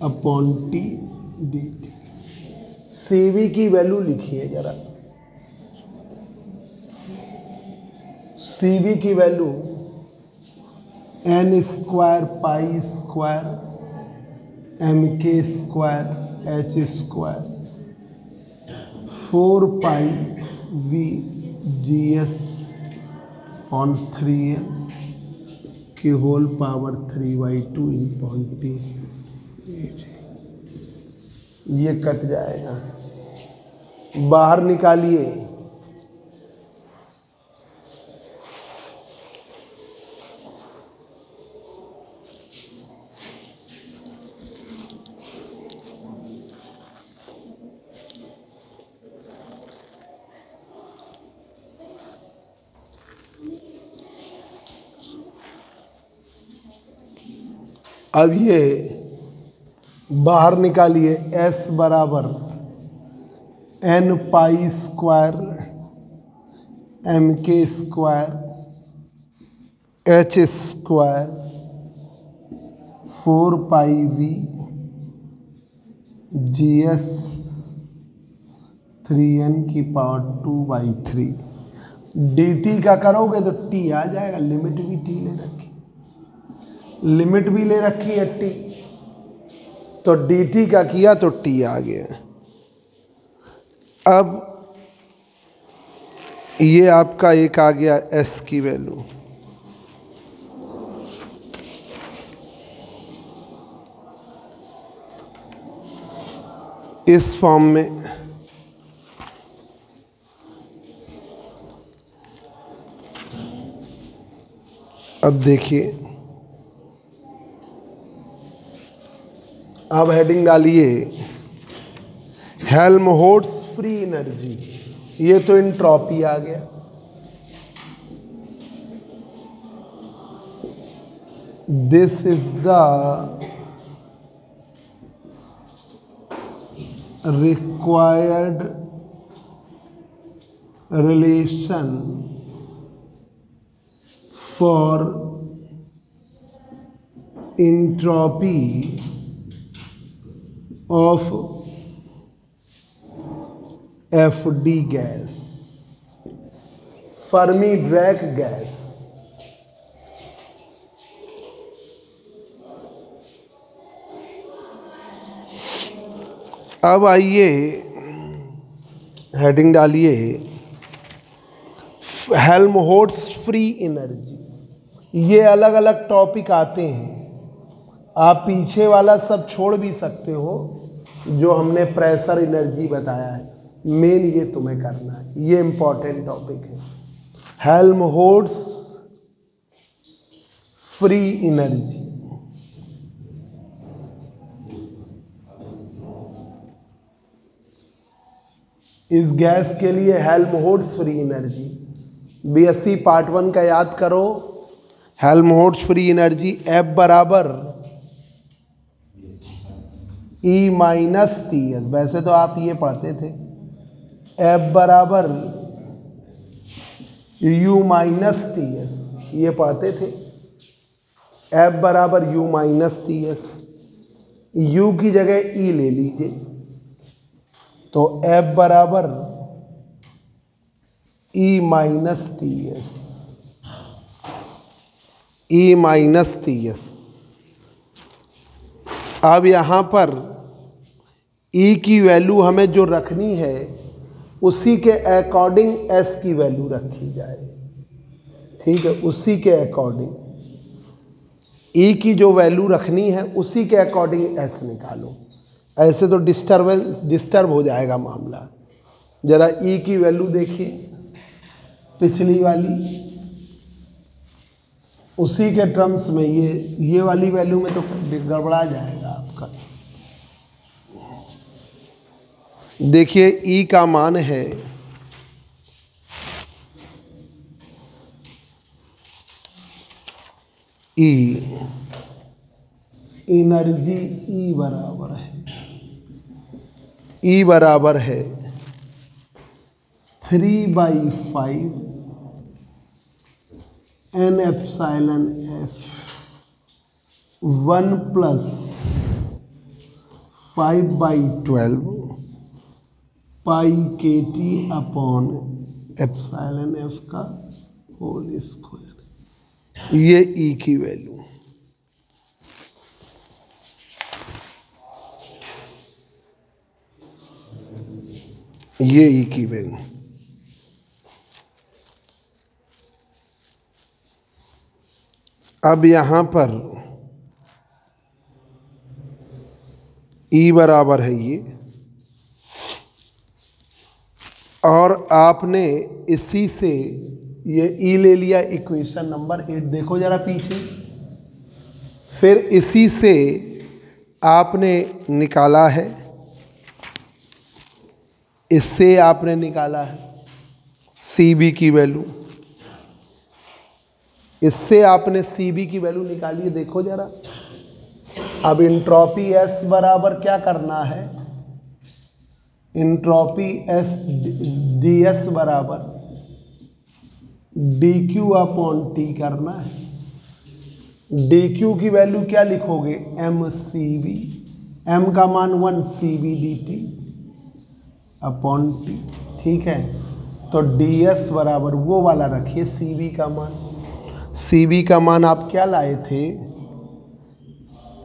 upon T D T. C V की वैल्यू लिखिए जरा, सी वी की value N square pi square M के square H square 4 pi we G S upon 3 की whole power 3/2 upon T. ये cut जाएगा, बाहर निकालिए। अब ये बाहर निकालिए, S बराबर एन पाई स्क्वायर एम के square H square 4 pi we G S 3n की पावर 2/3। डी टी का करोगे तो टी आ जाएगा, लिमिट भी टी ले रखी, लिमिट भी ले रखी है टी, तो डी टी का किया तो टी आ गया। अब ये आपका एक आ गया एस की वैल्यू, इस फॉर्म में। अब देखिए, अब हेडिंग डालिए हेल्महोल्ट्ज़ फ्री एनर्जी, ये तो एंट्रोपी आ गया। This is the required relation for entropy of F D gas, Fermi Dirac gas. अब आइए हेडिंग डालिए हेल्महोल्ट्ज़ फ्री एनर्जी। ये अलग अलग टॉपिक आते हैं, आप पीछे वाला सब छोड़ भी सकते हो जो हमने प्रेशर एनर्जी बताया है, मेन ये तुम्हें करना है, ये इंपॉर्टेंट टॉपिक है। हेल्महोल्ट्ज़ फ्री एनर्जी, इस गैस के लिए Helmholtz free energy BSc part 1 का याद करो। हेल्महोल्ट्ज़ फ्री एनर्जी F बराबर E माइनस टी एस, वैसे तो आप ये पढ़ते थे, F बराबर U माइनस टी एस, ये पढ़ते थे। F बराबर U minus T S, U की जगह E ले लीजिए, तो F बराबर E minus T S, E minus T S. अब यहाँ पर E की वैल्यू हमें जो रखनी है उसी के अकॉर्डिंग S की वैल्यू रखी जाए, ठीक है, उसी के अकॉर्डिंग E की जो वैल्यू रखनी है उसी के अकॉर्डिंग S निकालो, ऐसे तो डिस्टर्ब हो जाएगा मामला। जरा E की वैल्यू देखिए, पिछली वाली, उसी के टर्म्स में ये वाली वैल्यू में तो गड़बड़ा जाएगा आपका। देखिए E का मान है E, एनर्जी E बराबर है, E बराबर है 3/5 n epsilon F 1 + 5/12 pi KT upon epsilon F का होल स्क्वायर। ये E की वैल्यू, ये E की वैल्यू। अब यहाँ पर E बराबर है ये, और आपने इसी से ये E ले लिया, इक्वेशन नंबर 8 देखो जरा पीछे। फिर इसी से आपने निकाला है, इससे आपने निकाला है CB की वैल्यू, इससे आपने CB की वैल्यू निकाली है, देखो जरा। अब इंट्रॉपी S बराबर क्या करना है, इंट्रॉपी S DS बराबर DQ अपॉन T करना है। DQ की वैल्यू क्या लिखोगे, mCB, m का मान 1 CB dt अपॉन T, ठीक है। तो DS बराबर वो वाला रखिए CB का मान, CB का मान आप क्या लाए थे,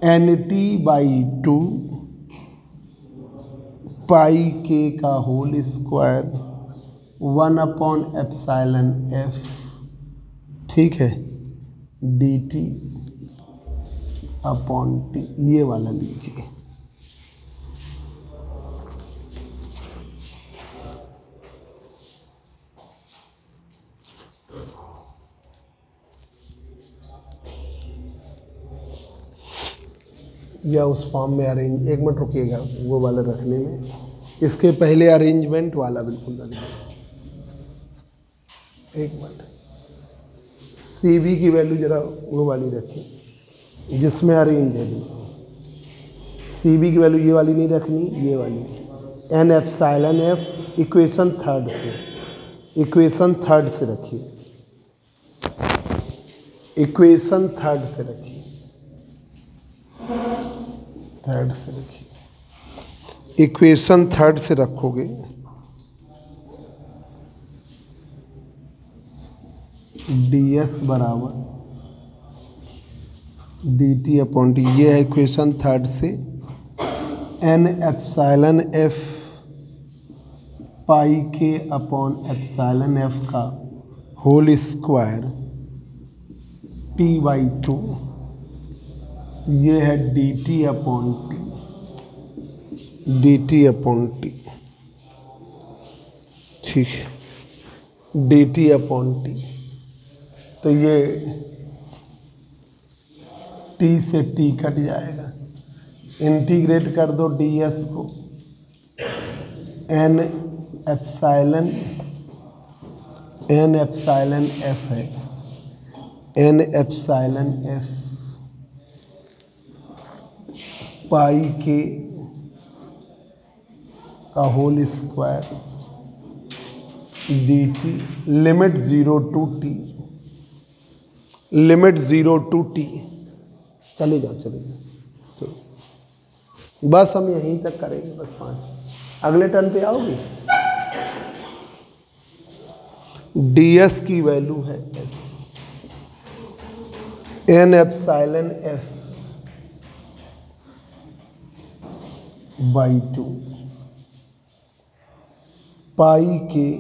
NT/2 पाई K का whole square 1 upon epsilon F, ठीक है, DT अपॉन T, ये वाला लीजिए। या उस फॉर्म में अरेंज, एक मिनट रुकिएगा वो वाला रखने में, इसके पहले अरेंजमेंट वाला बिल्कुल रखिए, एक मिनट। सी बी की वैल्यू जरा वो वाली रखिए जिसमें अरेंज है बिल्कुल। सी बी की वैल्यू ये वाली नहीं रखनी, ये वाली N epsilon F equation third से, इक्वेशन थर्ड से रखिए, इक्वेशन थर्ड से रखिए, थर्ड से रखिए, इक्वेशन थर्ड से रखोगे डी एस बराबर डी टी अपॉन टी, ये है इक्वेशन थर्ड से एन एप्सिलॉन एफ पाई के अपॉन एप्सिलॉन एफ का whole square T by two, ये है D T upon T, D T upon T, ठीक है, डी टी अपॉन टी। तो ये टी से टी कट जाएगा, इंटीग्रेट कर दो डी एस को, एन एप्सिलॉन एफ है, एन एप्सिलॉन एफ पाई के का whole square D T, limit 0 to T, limit 0 to T. चले जाओ चले जाओ, चलो बस हम यहीं तक करेंगे, बस 5। अगले टर्न पे आओगे। डी एस की वैल्यू है एन एप्सिलॉन एफ बाई 2 पाई के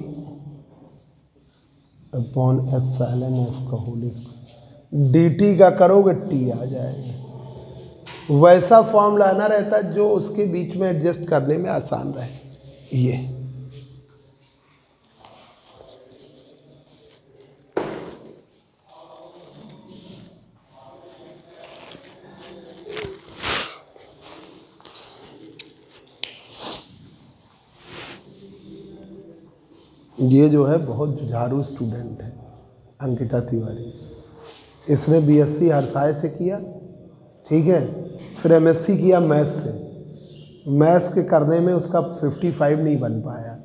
अपॉन एप्सिलॉन एफ का होल स्क्वायर, डी टी का करोगे टी आ जाएगा। वैसा फॉर्म लाना रहता जो उसके बीच में एडजस्ट करने में आसान रहे। ये जो है बहुत जुझारू स्टूडेंट है, अंकिता तिवारी। इसने बीएससी हरसाय से किया, ठीक है, फिर एमएससी किया मैथ्स से। मैथ्स के करने में उसका 55 नहीं बन पाया,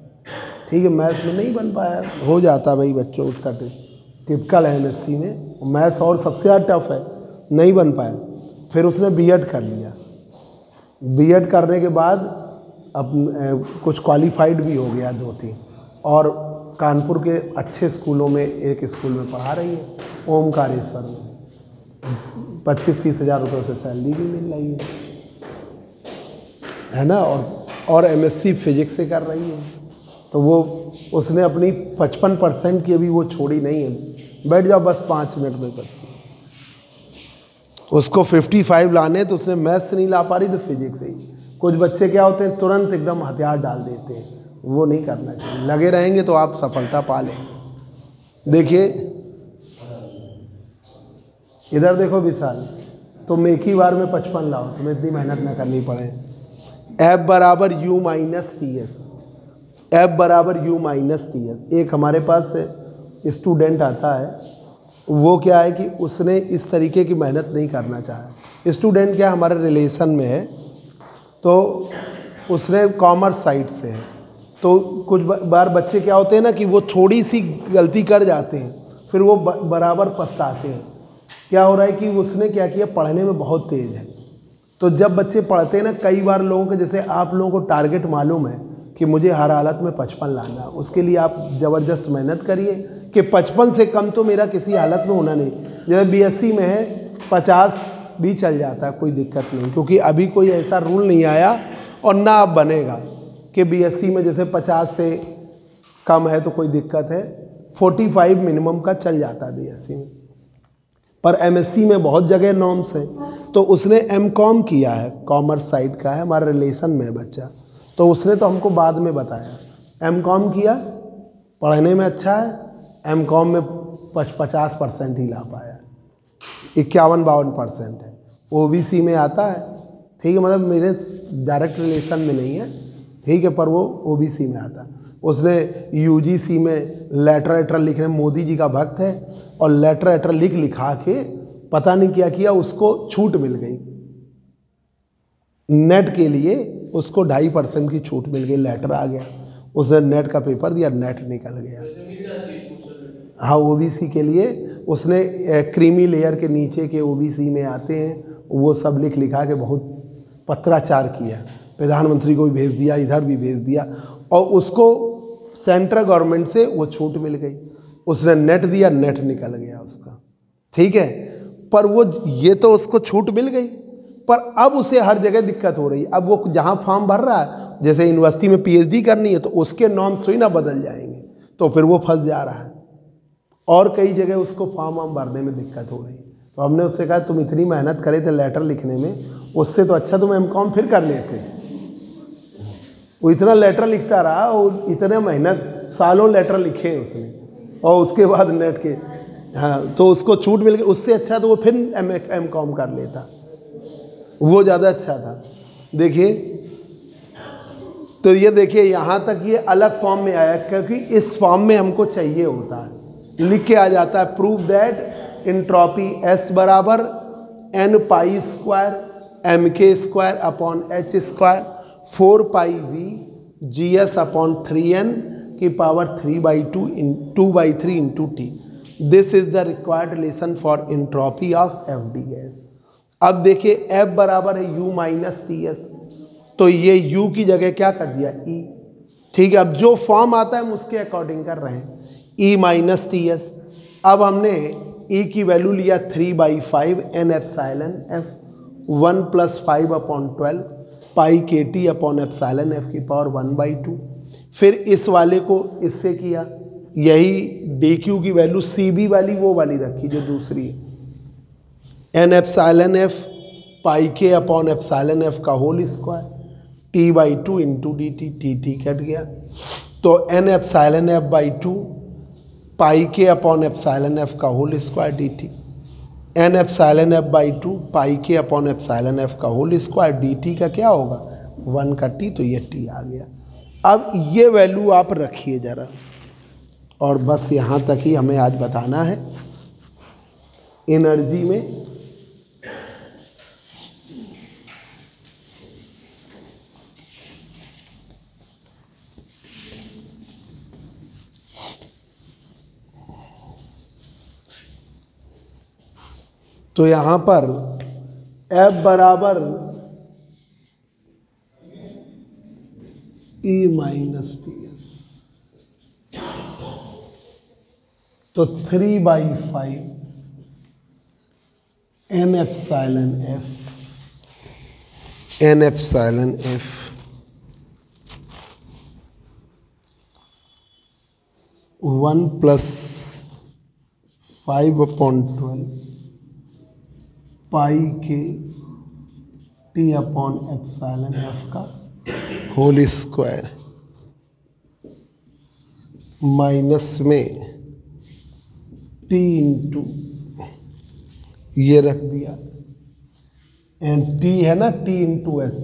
ठीक है, मैथ्स में नहीं बन पाया, हो जाता भाई बच्चों, उसका टिपिकल है एमएससी में, मैथ्स और सबसे ज़्यादा टफ है, नहीं बन पाया। फिर उसने बीएड कर लिया, बीएड करने के बाद अब कुछ क्वालिफाइड भी हो गया 2-3, और कानपुर के अच्छे स्कूलों में एक स्कूल में पढ़ा रही है, ओमकारेश्वर में 25-30 हज़ार रुपये उसे सैलरी भी मिल रही है ना, और एमएससी फिजिक्स से कर रही है। तो वो उसने अपनी 55% की अभी वो छोड़ी नहीं है। बैठ जाओ बस 5 मिनट में, बस उसको 55 लाने, तो उसने मैथ्स से नहीं ला पा रही तो फिजिक्स से ही। कुछ बच्चे क्या होते हैं तुरंत एकदम हथियार डाल देते हैं, वो नहीं करना चाहिए। लगे रहेंगे तो आप सफलता पा लेंगे। देखिए इधर देखो विशाल, तुम एक ही बार में 55 लाओ, तुम्हें इतनी मेहनत ना करनी पड़े। एफ बराबर you minus T S, F बराबर यू माइनस टी एस। एक हमारे पास स्टूडेंट आता है, वो क्या है कि उसने इस तरीके की मेहनत नहीं करना चाहा। स्टूडेंट क्या हमारे रिलेशन में है, तो उसने कॉमर्स साइड से है, तो कुछ बार बच्चे क्या होते हैं ना कि वो थोड़ी सी गलती कर जाते हैं, फिर वो बराबर पछताते हैं। क्या हो रहा है कि उसने क्या किया, पढ़ने में बहुत तेज़ है, तो जब बच्चे पढ़ते हैं ना, कई बार लोगों के, जैसे आप लोगों को टारगेट मालूम है कि मुझे हर हालत में 55 लाना, उसके लिए आप ज़बरदस्त मेहनत करिए कि 55 से कम तो मेरा किसी हालत में होना नहीं। जैसे बीएससी में है 50 भी चल जाता है, कोई दिक्कत नहीं, क्योंकि अभी कोई ऐसा रूल नहीं आया और ना अब बनेगा कि बीएससी में जैसे 50 से कम है तो कोई दिक्कत है। 45 मिनिमम का चल जाता है बीएससी में, पर एमएससी में बहुत जगह नॉर्म्स हैं। तो उसने एमकॉम किया है, कॉमर्स साइड का है, हमारे रिलेशन में है बच्चा, तो उसने तो हमको बाद में बताया। एमकॉम किया, पढ़ने में अच्छा है, एमकॉम में 50% ही ला पाया, 51-52% है। ओबीसी में आता है ठीक है, मतलब मेरे डायरेक्ट रिलेशन में नहीं है, ठीक है, पर वो ओबीसी में आता है। उसने यूजीसी में लेटर लिखने, मोदी जी का भक्त है, और लेटर लिखा के पता नहीं क्या किया, उसको छूट मिल गई नेट के लिए, उसको 2.5% की छूट मिल गई, लेटर आ गया, उसने नेट का पेपर दिया, नेट निकल गया। हाँ, ओबीसी के लिए उसने क्रीमी लेयर के नीचे के ओबीसी में आते हैं, वो सब लिखा के बहुत पत्राचार किया, प्रधानमंत्री को भी भेज दिया, इधर भी भेज दिया, और उसको सेंट्रल गवर्नमेंट से वो छूट मिल गई। उसने नेट दिया, नेट निकल गया उसका, ठीक है, पर वो ये तो उसको छूट मिल गई, पर अब उसे हर जगह दिक्कत हो रही है। अब वो जहाँ फॉर्म भर रहा है, जैसे यूनिवर्सिटी में पीएचडी करनी है, तो उसके नॉर्म्स थोड़ी ना बदल जाएंगे, तो फिर वो फंस जा रहा है, और कई जगह उसको फॉर्म वार्म भरने में दिक्कत हो रही। तो हमने उससे कहा तुम इतनी मेहनत करे थे लेटर लिखने में, उससे तो अच्छा तुम एमकॉम फिर कर लेते। वो इतना लेटर लिखता रहा, और इतने मेहनत, सालों लेटर लिखे उसने, और उसके बाद नेट के, हाँ, तो उसको छूट मिल गई। उससे अच्छा तो वो फिर एमकॉम कर लेता, वो ज़्यादा अच्छा था। देखिए, तो ये देखिए यहाँ तक ये अलग फॉर्म में आया, क्योंकि इस फॉर्म में हमको चाहिए होता है, लिख के आ जाता है, प्रूव दैट इंट्रॉपी S बराबर n pi square mk² upon h square 4 पाई v gs अपॉन 3n की power 3/2 2/3 into t। This is the required relation for entropy of FD gas. अब देखिए F बराबर है U माइनस TS, तो ये U की जगह क्या कर दिया E, ठीक है। अब जो फॉर्म आता है हम उसके अकॉर्डिंग कर रहे हैं, E माइनस TS। अब हमने E की वैल्यू लिया 3/5 n epsilon F 1 + 5/12 pi KT upon epsilon F की पावर 1/2। फिर इस वाले को इससे किया, यही DQ की वैल्यू CB वाली वो वाली रखी जो दूसरी n epsilon F pi K upon epsilon F का whole square T/2 into dt, T कट गया, तो n epsilon F/2 pi K upon epsilon F का whole square dt, n epsilon F/2 pi K upon epsilon F का whole square dt का क्या होगा 1 का t, तो ये t आ गया। अब ये वैल्यू आप रखिए ज़रा, और बस यहाँ तक ही हमें आज बताना है एनर्जी में। तो यहाँ पर F बराबर E माइनस TS, तो 3/5 n एप्सिलॉन F 1 + 5/12 पाई K T upon epsilon F का होल स्क्वायर माइनस में T इंटू ये रख दिया, एन T है ना, T into S,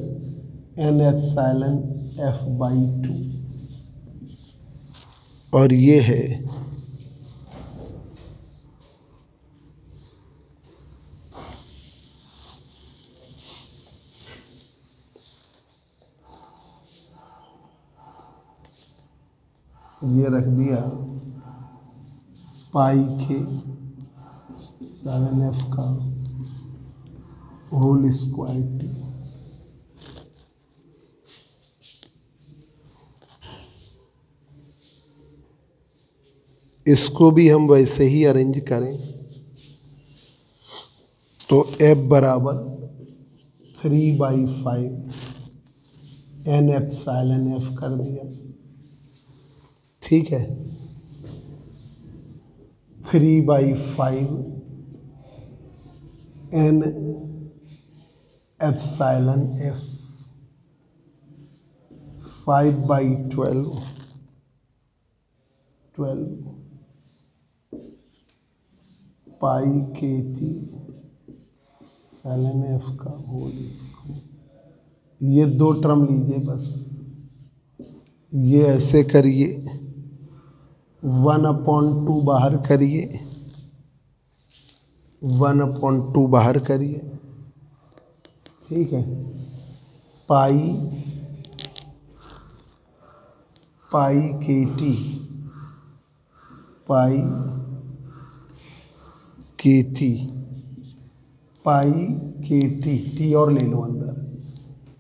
n epsilon F/2, और ये है ये रख दिया पाई K एप्सिलॉन F का होल स्क्वायर T। इसको भी हम वैसे ही अरेंज करें, तो F बराबर 3/5 n एप्सिलॉन F कर दिया, ठीक है, 3/5 n epsilon F 5/12 pi KT epsilon F का होल स्क्वायर ये 2 टर्म लीजिए बस, ये ऐसे करिए, 1/2 बाहर करिए, 1/2 बाहर करिए, ठीक है। पाई के टी, पाई के टी, पाई के टी, टी और ले लो अंदर,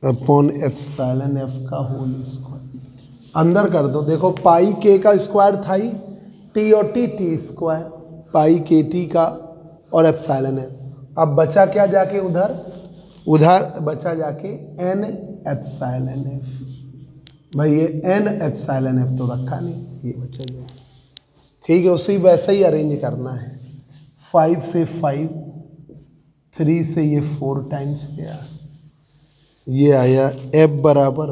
अपॉन एप्सिलॉन एफ का होल स्क्वायर। अंदर कर दो, देखो पाई के का स्क्वायर था ही, टी और टी स्क्वायर, पाई के टी का और एप्सिलॉन एफ। अब बचा क्या जाके उधर बचा जाके एन एप्सिलॉन एफ। भाई ये एन एप्सिलॉन एफ तो रखा नहीं, ये बचा गया, ठीक है। उसी वैसे ही अरेंज करना है, 5 से 5, 3 से ये 4 टाइम्स गया, ये आया एफ बराबर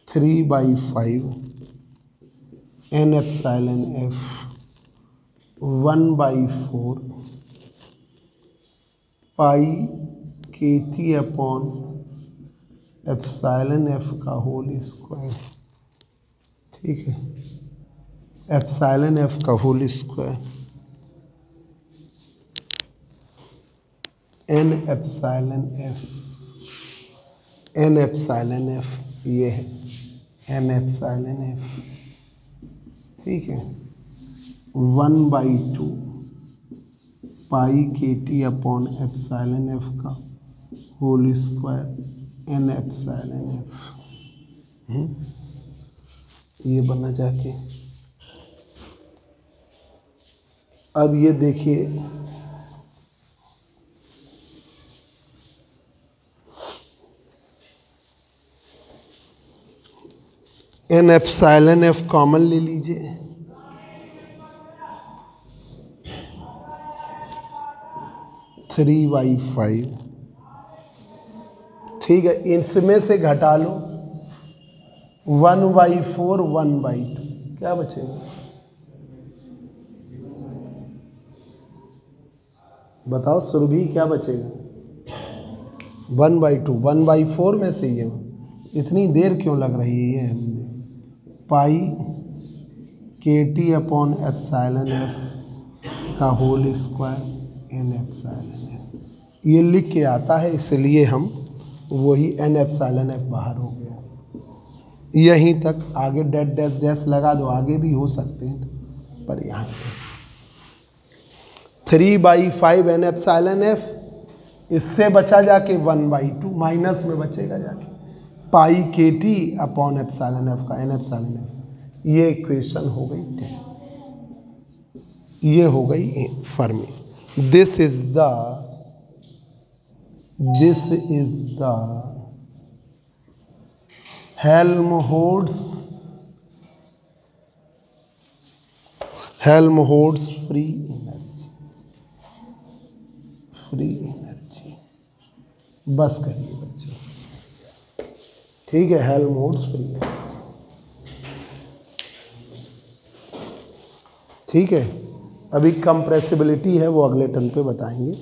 3/5 N epsilon F 1/4 pi K T upon epsilon F का होल स्क्वायर, ठीक है। एप्सिलॉन एफ का whole square, N epsilon F ये है एन एप्सिलॉन एफ, ठीक है। 1/2 pi K T upon epsilon F का whole square N epsilon F, ये बना जाके। अब ये देखिए, एन एप्सिलॉन एफ कॉमन ले लीजिए, थ्री बाई 5, ठीक है। इसमें से घटा लो 1/4 1/2, क्या बचेगा बताओ सुरभि, क्या बचेगा? 1/2, 1/4 में से ये इतनी देर क्यों लग रही है? ये हमने pi K T upon epsilon F का whole square N epsilon F, ये लिख के आता है, इसलिए हम वही एन एप्सिलॉन एफ बाहर हो गया। यहीं तक, आगे डैश डैश डैश लगा दो, आगे भी हो सकते हैं पर यहाँ 3/5 एन एप्सिलॉन एफ, इससे बचा जाके 1/2 माइनस में बचेगा जाके पाई K T upon epsilon F का एन एप्सिलॉन एफ। ये इक्वेशन हो गई, ये हो गई Fermi. This is the Helmholtz free energy. बस करिए बच्चों, ठीक है, हेल्महोल्ट्ज़ फ्री एनर्जी, ठीक है। अभी कंप्रेसिबिलिटी है, वो अगले टर्म पे बताएंगे।